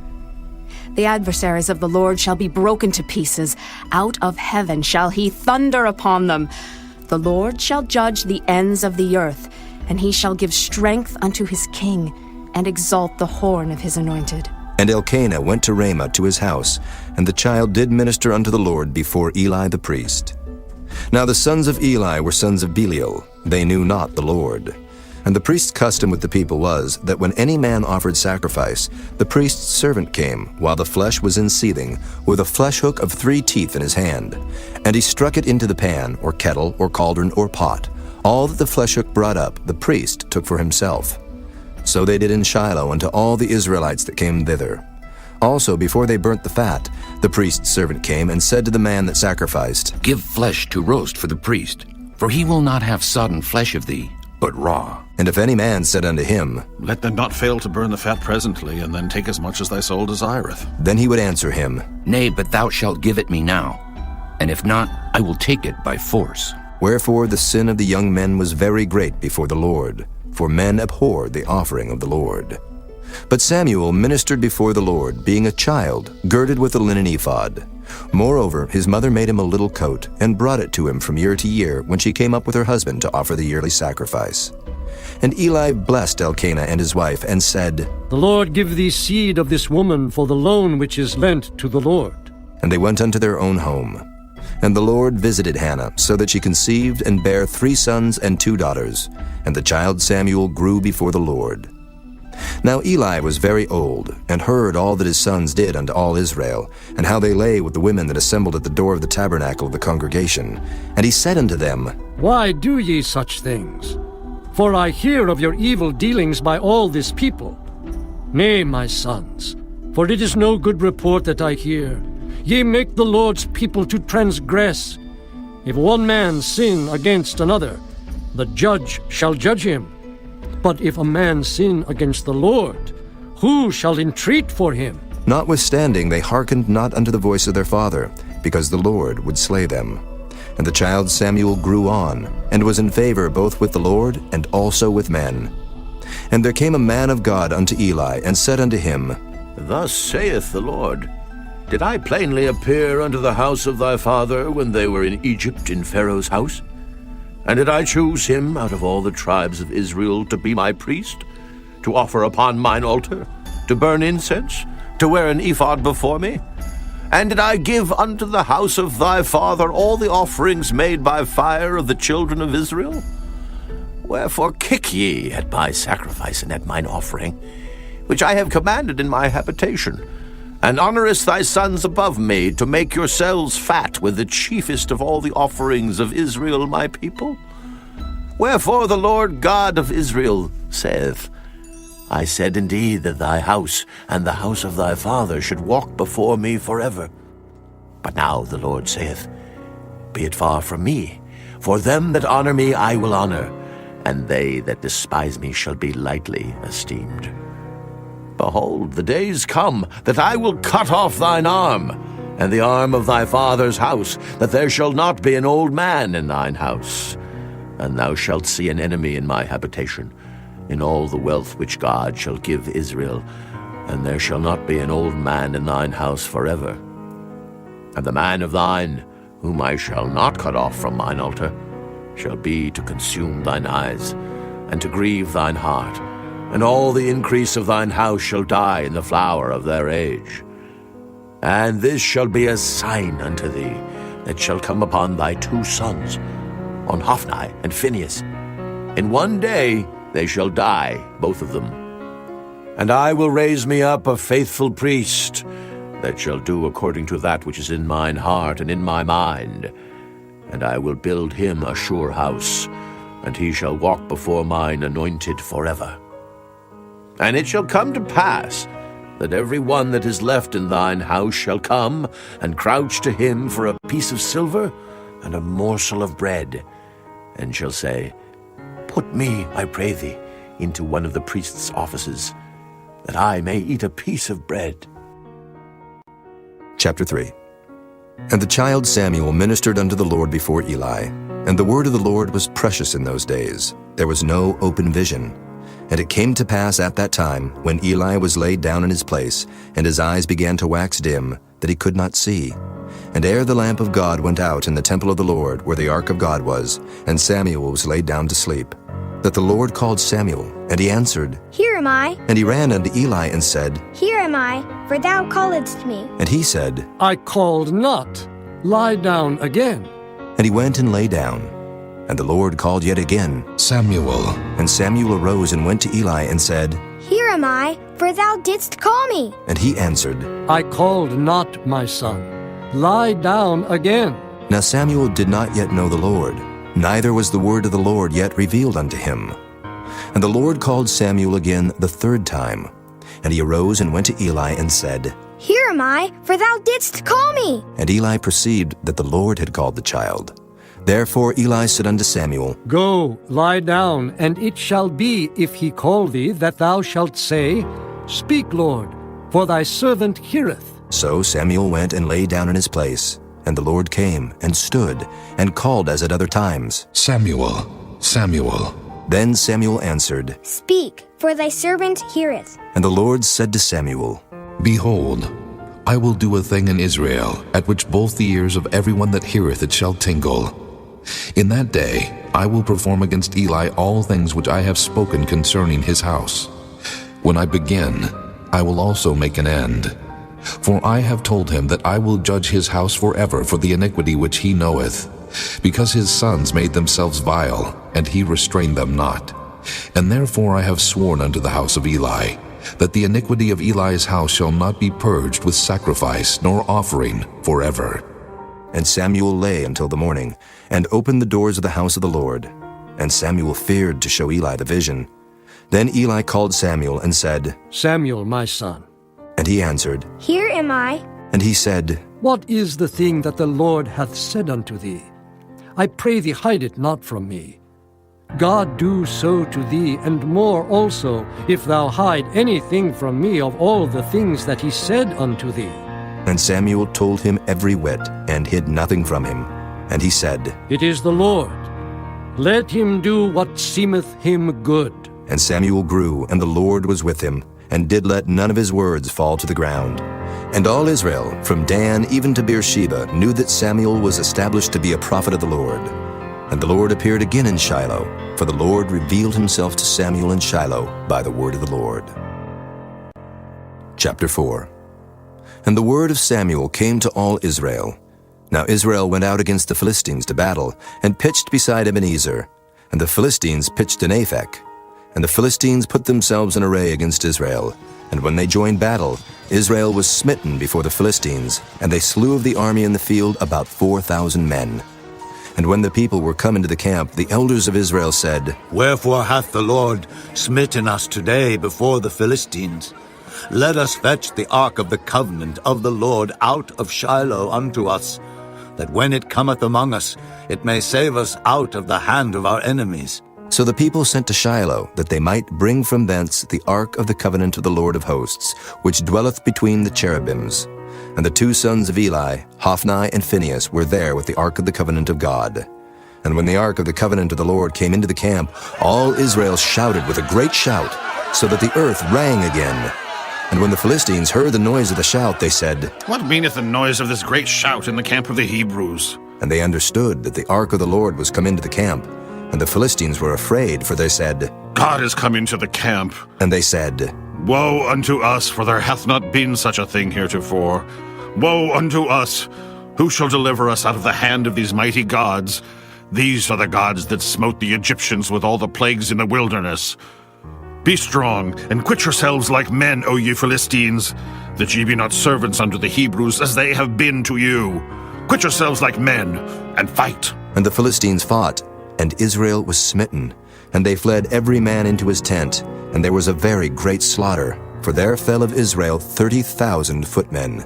The adversaries of the Lord shall be broken to pieces. Out of heaven shall he thunder upon them. The Lord shall judge the ends of the earth, and he shall give strength unto his king, and exalt the horn of his anointed. And Elkanah went to Ramah to his house, and the child did minister unto the Lord before Eli the priest. Now the sons of Eli were sons of Belial. They knew not the Lord. And the priest's custom with the people was, that when any man offered sacrifice, the priest's servant came, while the flesh was in seething, with a flesh hook of 3 teeth in his hand. And he struck it into the pan, or kettle, or cauldron, or pot. All that the flesh hook brought up, the priest took for himself. So they did in Shiloh unto all the Israelites that came thither. Also, before they burnt the fat, the priest's servant came and said to the man that sacrificed, Give flesh to roast for the priest, for he will not have sodden flesh of thee, but raw. And if any man said unto him, Let them not fail to burn the fat presently, and then take as much as thy soul desireth. Then he would answer him, Nay, but thou shalt give it me now, and if not, I will take it by force. Wherefore the sin of the young men was very great before the Lord, for men abhorred the offering of the Lord. But Samuel ministered before the Lord, being a child, girded with a linen ephod. Moreover, his mother made him a little coat, and brought it to him from year to year, when she came up with her husband to offer the yearly sacrifice. And Eli blessed Elkanah and his wife, and said, The Lord give thee seed of this woman for the loan which is lent to the Lord. And they went unto their own home. And the Lord visited Hannah, so that she conceived and bare 3 sons and 2 daughters. And the child Samuel grew before the Lord. Now Eli was very old, and heard all that his sons did unto all Israel, and how they lay with the women that assembled at the door of the tabernacle of the congregation. And he said unto them, Why do ye such things? For I hear of your evil dealings by all this people. Nay, my sons, for it is no good report that I hear. Ye make the Lord's people to transgress. If one man sin against another, the judge shall judge him. But if a man sin against the Lord, who shall entreat for him? Notwithstanding they hearkened not unto the voice of their father, because the Lord would slay them. And the child Samuel grew on, and was in favor both with the Lord and also with men. And there came a man of God unto Eli, and said unto him, Thus saith the Lord, Did I plainly appear unto the house of thy father when they were in Egypt in Pharaoh's house? And did I choose him out of all the tribes of Israel to be my priest, to offer upon mine altar, to burn incense, to wear an ephod before me? And did I give unto the house of thy father all the offerings made by fire of the children of Israel? Wherefore kick ye at my sacrifice and at mine offering, which I have commanded in my habitation, and honourest thy sons above me, to make yourselves fat with the chiefest of all the offerings of Israel my people? Wherefore the Lord God of Israel saith, I said indeed that thy house and the house of thy father should walk before me forever. But now the Lord saith, Be it far from me, for them that honour me I will honour, and they that despise me shall be lightly esteemed. Behold, the days come that I will cut off thine arm, and the arm of thy father's house, that there shall not be an old man in thine house. And thou shalt see an enemy in my habitation, in all the wealth which God shall give Israel, and there shall not be an old man in thine house forever. And the man of thine, whom I shall not cut off from mine altar, shall be to consume thine eyes, and to grieve thine heart, and all the increase of thine house shall die in the flower of their age. And this shall be a sign unto thee, that shall come upon thy 2 sons, on Hophni and Phinehas. In one day they shall die, both of them. And I will raise me up a faithful priest, that shall do according to that which is in mine heart and in my mind. And I will build him a sure house, and he shall walk before mine anointed forever. And it shall come to pass, that every one that is left in thine house shall come, and crouch to him for a piece of silver and a morsel of bread, and shall say, Put me, I pray thee, into one of the priest's offices, that I may eat a piece of bread. Chapter 3. And the child Samuel ministered unto the Lord before Eli. And the word of the Lord was precious in those days. There was no open vision. And it came to pass at that time, when Eli was laid down in his place, and his eyes began to wax dim, that he could not see. And ere the lamp of God went out in the temple of the Lord, where the ark of God was, and Samuel was laid down to sleep, that the Lord called Samuel, and he answered, Here am I. And he ran unto Eli and said, Here am I, for thou calledst me. And he said, I called not. Lie down again. And he went and lay down. And the Lord called yet again, Samuel. And Samuel arose and went to Eli and said, Here am I, for thou didst call me. And he answered, I called not, my son. Lie down again. Now Samuel did not yet know the Lord, neither was the word of the Lord yet revealed unto him. And the Lord called Samuel again the 3rd time. And he arose and went to Eli and said, Here am I, for thou didst call me. And Eli perceived that the Lord had called the child. Therefore Eli said unto Samuel, Go, lie down, and it shall be, if he call thee, that thou shalt say, Speak, Lord, for thy servant heareth. So Samuel went and lay down in his place. And the Lord came and stood and called as at other times, Samuel, Samuel. Then Samuel answered, Speak, for thy servant heareth. And the Lord said to Samuel, Behold, I will do a thing in Israel, at which both the ears of everyone that heareth it shall tingle. In that day I will perform against Eli all things which I have spoken concerning his house. When I begin, I will also make an end. For I have told him that I will judge his house forever for the iniquity which he knoweth, because his sons made themselves vile, and he restrained them not. And therefore I have sworn unto the house of Eli, that the iniquity of Eli's house shall not be purged with sacrifice nor offering forever. And Samuel lay until the morning, and opened the doors of the house of the Lord. And Samuel feared to show Eli the vision. Then Eli called Samuel and said, Samuel, my son. And he answered, Here am I. And he said, What is the thing that the Lord hath said unto thee? I pray thee, hide it not from me. God do so to thee, and more also, if thou hide anything from me of all the things that he said unto thee. And Samuel told him every whit, and hid nothing from him. And he said, It is the Lord. Let him do what seemeth him good. And Samuel grew, and the Lord was with him, and did let none of his words fall to the ground. And all Israel, from Dan even to Beersheba, knew that Samuel was established to be a prophet of the Lord. And the Lord appeared again in Shiloh, for the Lord revealed himself to Samuel in Shiloh by the word of the Lord. Chapter 4. And the word of Samuel came to all Israel. Now Israel went out against the Philistines to battle, and pitched beside Ebenezer. And the Philistines pitched in Aphek. And the Philistines put themselves in array against Israel. And when they joined battle, Israel was smitten before the Philistines, and they slew of the army in the field about 4,000 men. And when the people were come into the camp, the elders of Israel said, Wherefore hath the Lord smitten us today before the Philistines? Let us fetch the ark of the covenant of the Lord out of Shiloh unto us, that when it cometh among us, it may save us out of the hand of our enemies. So the people sent to Shiloh, that they might bring from thence the ark of the covenant of the Lord of hosts, which dwelleth between the cherubims. And the two sons of Eli, Hophni and Phinehas, were there with the ark of the covenant of God. And when the ark of the covenant of the Lord came into the camp, all Israel shouted with a great shout, so that the earth rang again. And when the Philistines heard the noise of the shout, they said, What meaneth the noise of this great shout in the camp of the Hebrews? And they understood that the ark of the Lord was come into the camp. And the Philistines were afraid, for they said, God is come into the camp. And they said, Woe unto us, for there hath not been such a thing heretofore. Woe unto us! Who shall deliver us out of the hand of these mighty gods? These are the gods that smote the Egyptians with all the plagues in the wilderness. Be strong, and quit yourselves like men, O ye Philistines, that ye be not servants unto the Hebrews, as they have been to you. Quit yourselves like men, and fight. And the Philistines fought, and Israel was smitten. And they fled every man into his tent, and there was a very great slaughter, for there fell of Israel 30,000 footmen.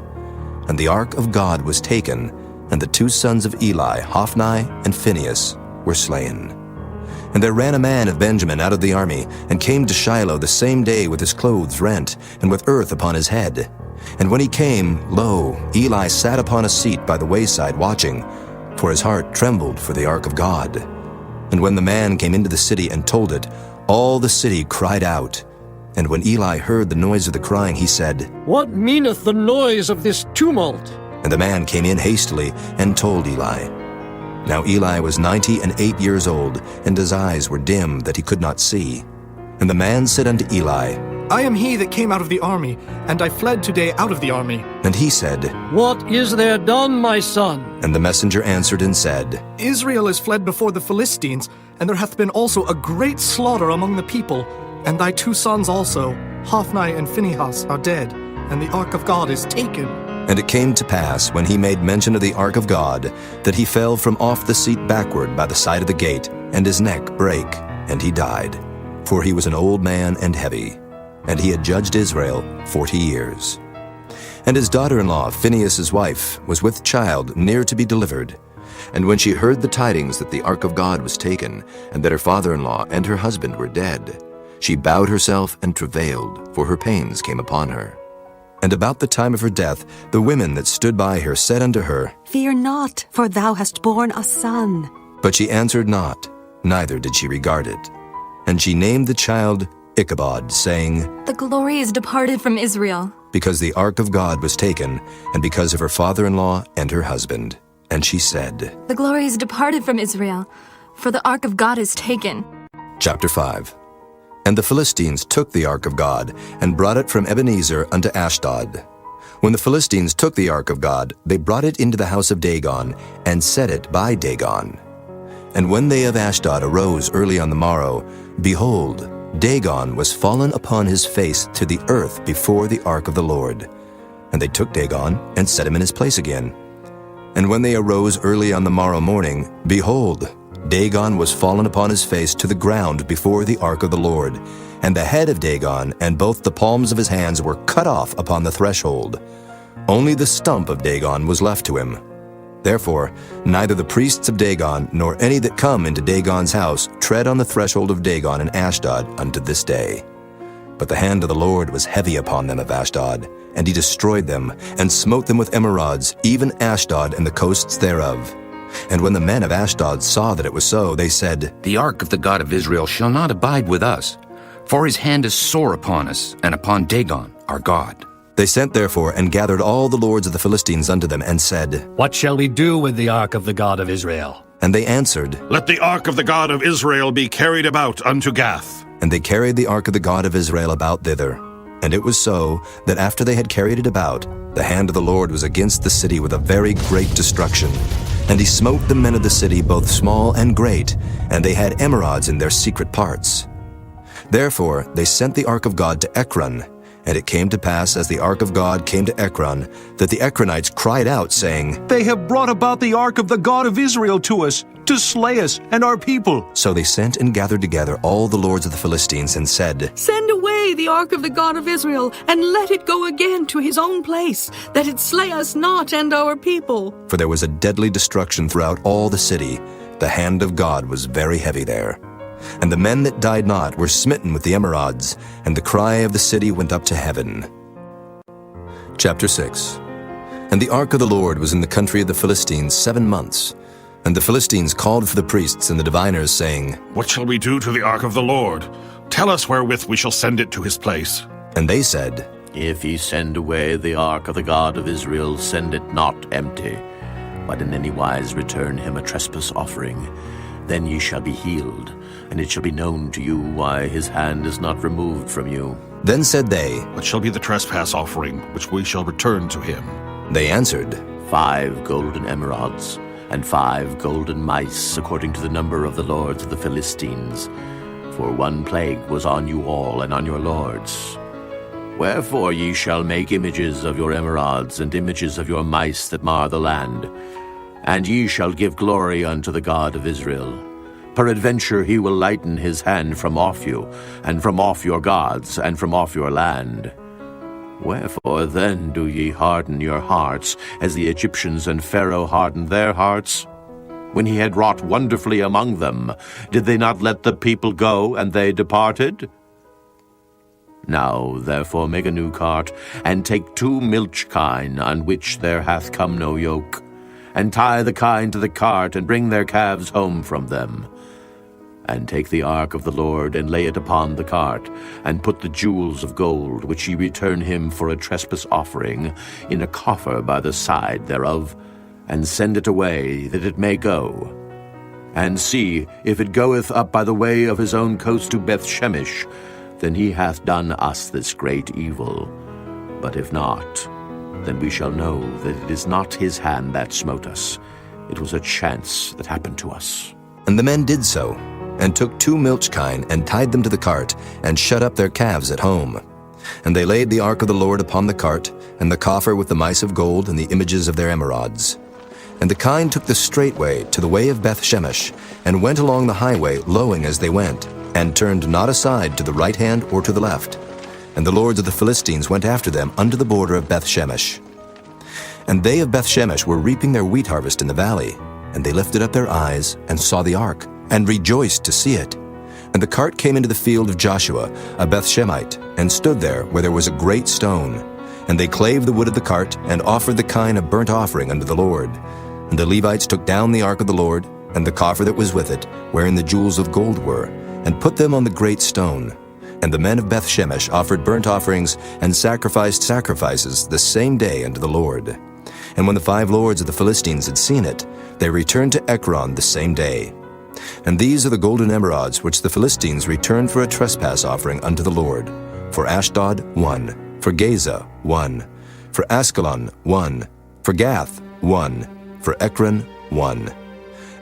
And the ark of God was taken, and the two sons of Eli, Hophni and Phinehas, were slain. And there ran a man of Benjamin out of the army, and came to Shiloh the same day with his clothes rent, and with earth upon his head. And when he came, lo, Eli sat upon a seat by the wayside watching, for his heart trembled for the ark of God. And when the man came into the city and told it, all the city cried out. And when Eli heard the noise of the crying, he said, What meaneth the noise of this tumult? And the man came in hastily and told Eli. Now Eli was 98 years old, and his eyes were dim that he could not see. And the man said unto Eli, I am he that came out of the army, and I fled today out of the army. And he said, What is there done, my son? And the messenger answered and said, Israel is fled before the Philistines, and there hath been also a great slaughter among the people, and thy two sons also, Hophni and Phinehas, are dead, and the ark of God is taken. And it came to pass, when he made mention of the ark of God, that he fell from off the seat backward by the side of the gate, and his neck brake, and he died. For he was an old man and heavy, and he had judged Israel 40 years. And his daughter-in-law, Phinehas' wife, was with child near to be delivered. And when she heard the tidings that the ark of God was taken, and that her father-in-law and her husband were dead, she bowed herself and travailed, for her pains came upon her. And about the time of her death, the women that stood by her said unto her, Fear not, for thou hast borne a son. But she answered not, neither did she regard it. And she named the child Ichabod, saying, The glory is departed from Israel. Because the ark of God was taken, and because of her father-in-law and her husband. And she said, The glory is departed from Israel, for the ark of God is taken. Chapter 5. And the Philistines took the ark of God, and brought it from Ebenezer unto Ashdod. When the Philistines took the ark of God, they brought it into the house of Dagon, and set it by Dagon. And when they of Ashdod arose early on the morrow, behold, Dagon was fallen upon his face to the earth before the ark of the Lord. And they took Dagon, and set him in his place again. And when they arose early on the morrow morning, behold, Dagon was fallen upon his face to the ground before the ark of the Lord, and the head of Dagon and both the palms of his hands were cut off upon the threshold. Only the stump of Dagon was left to him. Therefore, neither the priests of Dagon nor any that come into Dagon's house tread on the threshold of Dagon in Ashdod unto this day. But the hand of the Lord was heavy upon them of Ashdod, and he destroyed them, and smote them with emerods, even Ashdod and the coasts thereof. And when the men of Ashdod saw that it was so, they said, The ark of the God of Israel shall not abide with us, for his hand is sore upon us, and upon Dagon, our God. They sent therefore and gathered all the lords of the Philistines unto them, and said, What shall we do with the ark of the God of Israel? And they answered, Let the ark of the God of Israel be carried about unto Gath. And they carried the ark of the God of Israel about thither. And it was so, that after they had carried it about, the hand of the Lord was against the city with a very great destruction. And he smote the men of the city, both small and great, and they had emerods in their secret parts. Therefore they sent the ark of God to Ekron. And it came to pass, as the ark of God came to Ekron, that the Ekronites cried out, saying, They have brought about the ark of the God of Israel to us, to slay us and our people. So they sent and gathered together all the lords of the Philistines, and said, Send away the ark of the God of Israel, and let it go again to his own place, that it slay us not and our people. For there was a deadly destruction throughout all the city. The hand of God was very heavy there. And the men that died not were smitten with the emerods, and the cry of the city went up to heaven. Chapter 6. And the ark of the Lord was in the country of the Philistines 7 months. And the Philistines called for the priests and the diviners, saying, What shall we do to the ark of the Lord? Tell us wherewith we shall send it to his place. And they said, If ye send away the ark of the God of Israel, send it not empty, but in any wise return him a trespass offering. Then ye shall be healed, and it shall be known to you why his hand is not removed from you. Then said they, What shall be the trespass offering which we shall return to him? They answered, 5 golden emerods, and 5 golden mice, according to the number of the lords of the Philistines. For 1 plague was on you all and on your lords. Wherefore ye shall make images of your emerods, and images of your mice that mar the land. And ye shall give glory unto the God of Israel. Peradventure he will lighten his hand from off you, and from off your gods, and from off your land. Wherefore then do ye harden your hearts, as the Egyptians and Pharaoh hardened their hearts? When he had wrought wonderfully among them, did they not let the people go, and they departed? Now therefore make a new cart, and take 2 milch kine, on which there hath come no yoke, and tie the kine to the cart, and bring their calves home from them. And take the ark of the Lord, and lay it upon the cart, and put the jewels of gold, which ye return him for a trespass offering, in a coffer by the side thereof, and send it away, that it may go. And see, if it goeth up by the way of his own coast to Bethshemesh, then he hath done us this great evil. But if not, then we shall know that it is not his hand that smote us. It was a chance that happened to us. And the men did so, and took 2 milch kine, and tied them to the cart, and shut up their calves at home. And they laid the ark of the Lord upon the cart, and the coffer with the mice of gold, and the images of their emerods. And the kine took the straight way to the way of Bethshemesh, and went along the highway, lowing as they went, and turned not aside to the right hand or to the left. And the lords of the Philistines went after them unto the border of Bethshemesh. And they of Bethshemesh were reaping their wheat harvest in the valley. And they lifted up their eyes, and saw the ark, and rejoiced to see it. And the cart came into the field of Joshua, a Bethshemite, and stood there where there was a great stone. And they clave the wood of the cart, and offered the kine a burnt offering unto the Lord. And the Levites took down the ark of the Lord, and the coffer that was with it, wherein the jewels of gold were, and put them on the great stone. And the men of Bethshemesh offered burnt offerings, and sacrificed sacrifices the same day unto the Lord. And when the 5 lords of the Philistines had seen it, they returned to Ekron the same day. And these are the golden emerods which the Philistines returned for a trespass offering unto the Lord. For Ashdod 1, for Gaza 1, for Askelon 1, for Gath 1, for Ekron 1.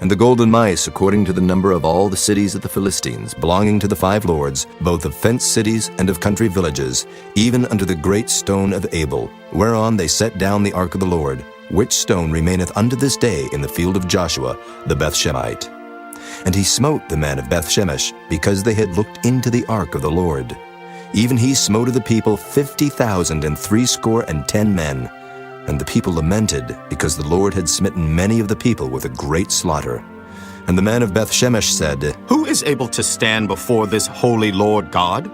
And the golden mice according to the number of all the cities of the Philistines, belonging to the 5 lords, both of fenced cities and of country villages, even unto the great stone of Abel, whereon they set down the ark of the Lord, which stone remaineth unto this day in the field of Joshua the Bethshemite. And he smote the men of Bethshemesh, because they had looked into the ark of the Lord. Even he smote of the people 50,060 men. And the people lamented, because the Lord had smitten many of the people with a great slaughter. And the men of Bethshemesh said, Who is able to stand before this holy Lord God?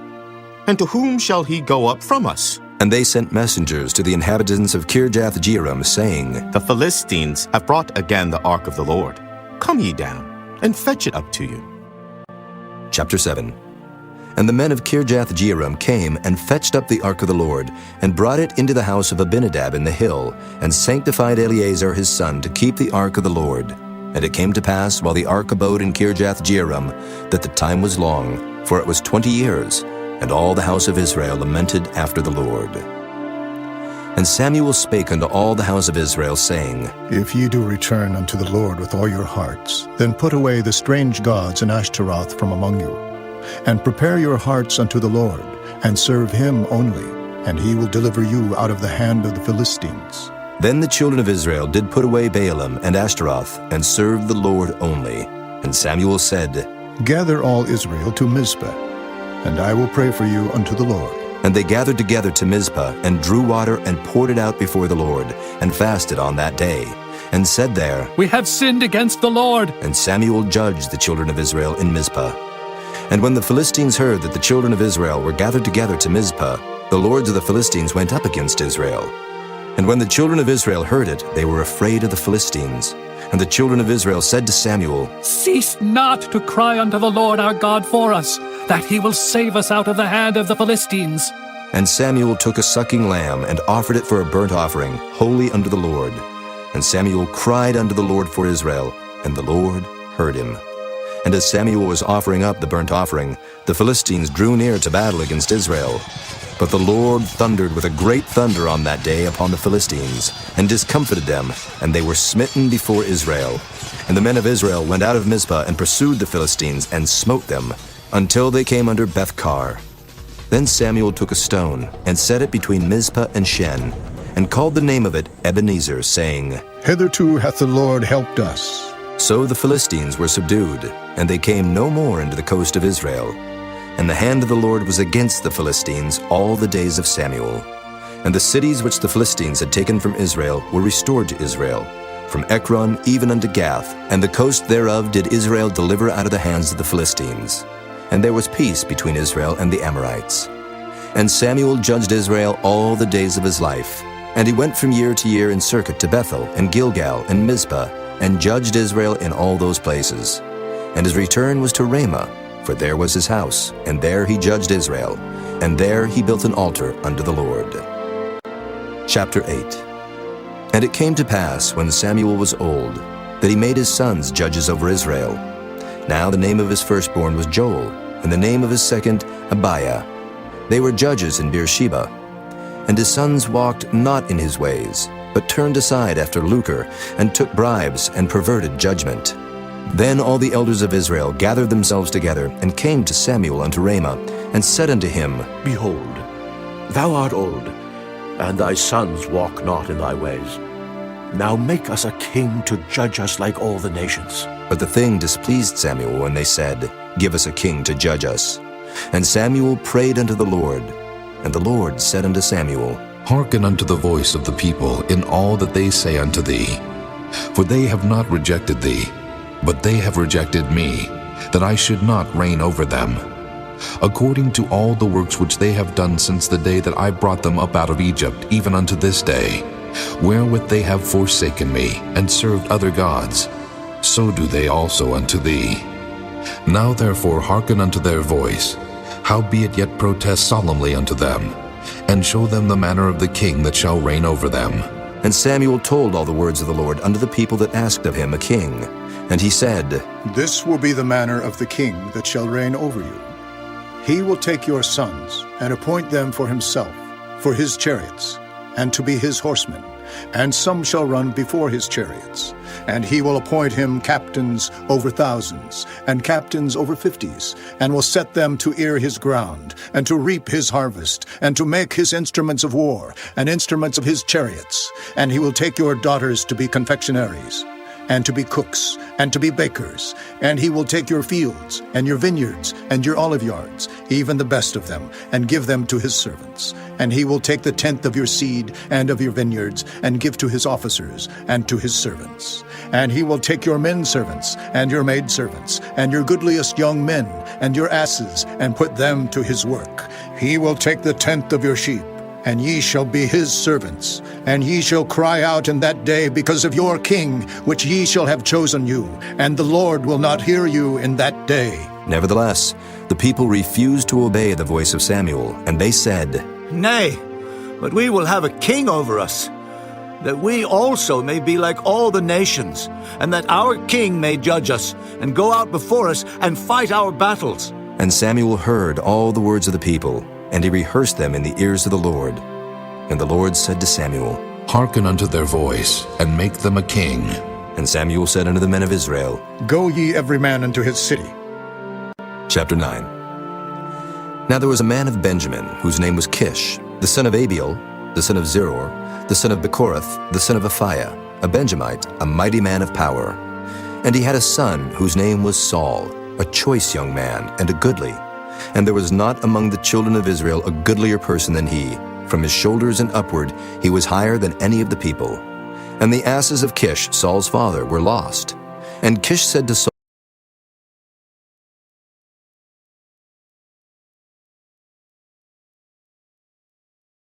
And to whom shall he go up from us? And they sent messengers to the inhabitants of Kirjath-jearim, saying, The Philistines have brought again the ark of the Lord. Come ye down, and fetch it up to you. Chapter 7. And the men of Kirjath-jearim came and fetched up the ark of the Lord, and brought it into the house of Abinadab in the hill, and sanctified Eleazar his son to keep the ark of the Lord. And it came to pass, while the ark abode in Kirjath-jearim, that the time was long, for it was 20 years, and all the house of Israel lamented after the Lord. And Samuel spake unto all the house of Israel, saying, If ye do return unto the Lord with all your hearts, then put away the strange gods and Ashtaroth from among you, and prepare your hearts unto the Lord, and serve him only, and he will deliver you out of the hand of the Philistines. Then the children of Israel did put away Baalim and Ashtaroth, and served the Lord only. And Samuel said, Gather all Israel to Mizpah, and I will pray for you unto the Lord. And they gathered together to Mizpah, and drew water, and poured it out before the Lord, and fasted on that day, and said there, We have sinned against the Lord. And Samuel judged the children of Israel in Mizpah. And when the Philistines heard that the children of Israel were gathered together to Mizpah, the lords of the Philistines went up against Israel. And when the children of Israel heard it, they were afraid of the Philistines. And the children of Israel said to Samuel, Cease not to cry unto the Lord our God for us, that he will save us out of the hand of the Philistines. And Samuel took a sucking lamb, and offered it for a burnt offering, holy unto the Lord. And Samuel cried unto the Lord for Israel, and the Lord heard him. And as Samuel was offering up the burnt offering, the Philistines drew near to battle against Israel. But the Lord thundered with a great thunder on that day upon the Philistines, and discomfited them, and they were smitten before Israel. And the men of Israel went out of Mizpah, and pursued the Philistines, and smote them, until they came under Bethkar. Then Samuel took a stone, and set it between Mizpah and Shen, and called the name of it Ebenezer, saying, Hitherto hath the Lord helped us. So the Philistines were subdued, and they came no more into the coast of Israel. And the hand of the Lord was against the Philistines all the days of Samuel. And the cities which the Philistines had taken from Israel were restored to Israel, from Ekron even unto Gath, and the coast thereof did Israel deliver out of the hands of the Philistines. And there was peace between Israel and the Amorites. And Samuel judged Israel all the days of his life. And he went from year to year in circuit to Bethel, and Gilgal, and Mizpah, and judged Israel in all those places. And his return was to Ramah, for there was his house, and there he judged Israel, and there he built an altar unto the Lord. Chapter 8. And it came to pass, when Samuel was old, that he made his sons judges over Israel. Now the name of his firstborn was Joel, and the name of his second Abiah. They were judges in Beersheba. And his sons walked not in his ways, but turned aside after lucre, and took bribes, and perverted judgment. Then all the elders of Israel gathered themselves together, and came to Samuel unto Ramah, and said unto him, Behold, thou art old, and thy sons walk not in thy ways. Now make us a king to judge us like all the nations. But the thing displeased Samuel when they said, Give us a king to judge us. And Samuel prayed unto the Lord. And the Lord said unto Samuel, Hearken unto the voice of the people in all that they say unto thee. For they have not rejected thee, but they have rejected me, that I should not reign over them. According to all the works which they have done since the day that I brought them up out of Egypt, even unto this day, wherewith they have forsaken me, and served other gods, so do they also unto thee. Now therefore hearken unto their voice, howbeit yet protest solemnly unto them, and show them the manner of the king that shall reign over them. And Samuel told all the words of the Lord unto the people that asked of him a king. And he said, This will be the manner of the king that shall reign over you. He will take your sons, and appoint them for himself, for his chariots, and to be his horsemen, and some shall run before his chariots. And he will appoint him captains over thousands, and captains over 50s, and will set them to ear his ground, and to reap his harvest, and to make his instruments of war, and instruments of his chariots. And he will take your daughters to be confectionaries, and to be cooks, and to be bakers. And he will take your fields, and your vineyards, and your olive yards, even the best of them, and give them to his servants. And he will take the tenth of your seed, and of your vineyards, and give to his officers, and to his servants. And he will take your men servants, and your maid servants, and your goodliest young men, and your asses, and put them to his work. He will take the tenth of your sheep, and ye shall be his servants. And ye shall cry out in that day because of your king, which ye shall have chosen you, and the Lord will not hear you in that day. Nevertheless, the people refused to obey the voice of Samuel, and they said, Nay, but we will have a king over us, that we also may be like all the nations, and that our king may judge us, and go out before us, and fight our battles. And Samuel heard all the words of the people, and he rehearsed them in the ears of the Lord. And the Lord said to Samuel, Hearken unto their voice, and make them a king. And Samuel said unto the men of Israel, Go ye every man unto his city. Chapter 9. Now there was a man of Benjamin, whose name was Kish, the son of Abiel, the son of Zeror, the son of Bechorath, the son of Aphiah, a Benjamite, a mighty man of power. And he had a son whose name was Saul, a choice young man, and a goodly. And there was not among the children of Israel a goodlier person than he. From his shoulders and upward he was higher than any of the people. And the asses of Kish, Saul's father, were lost. And Kish said to Saul,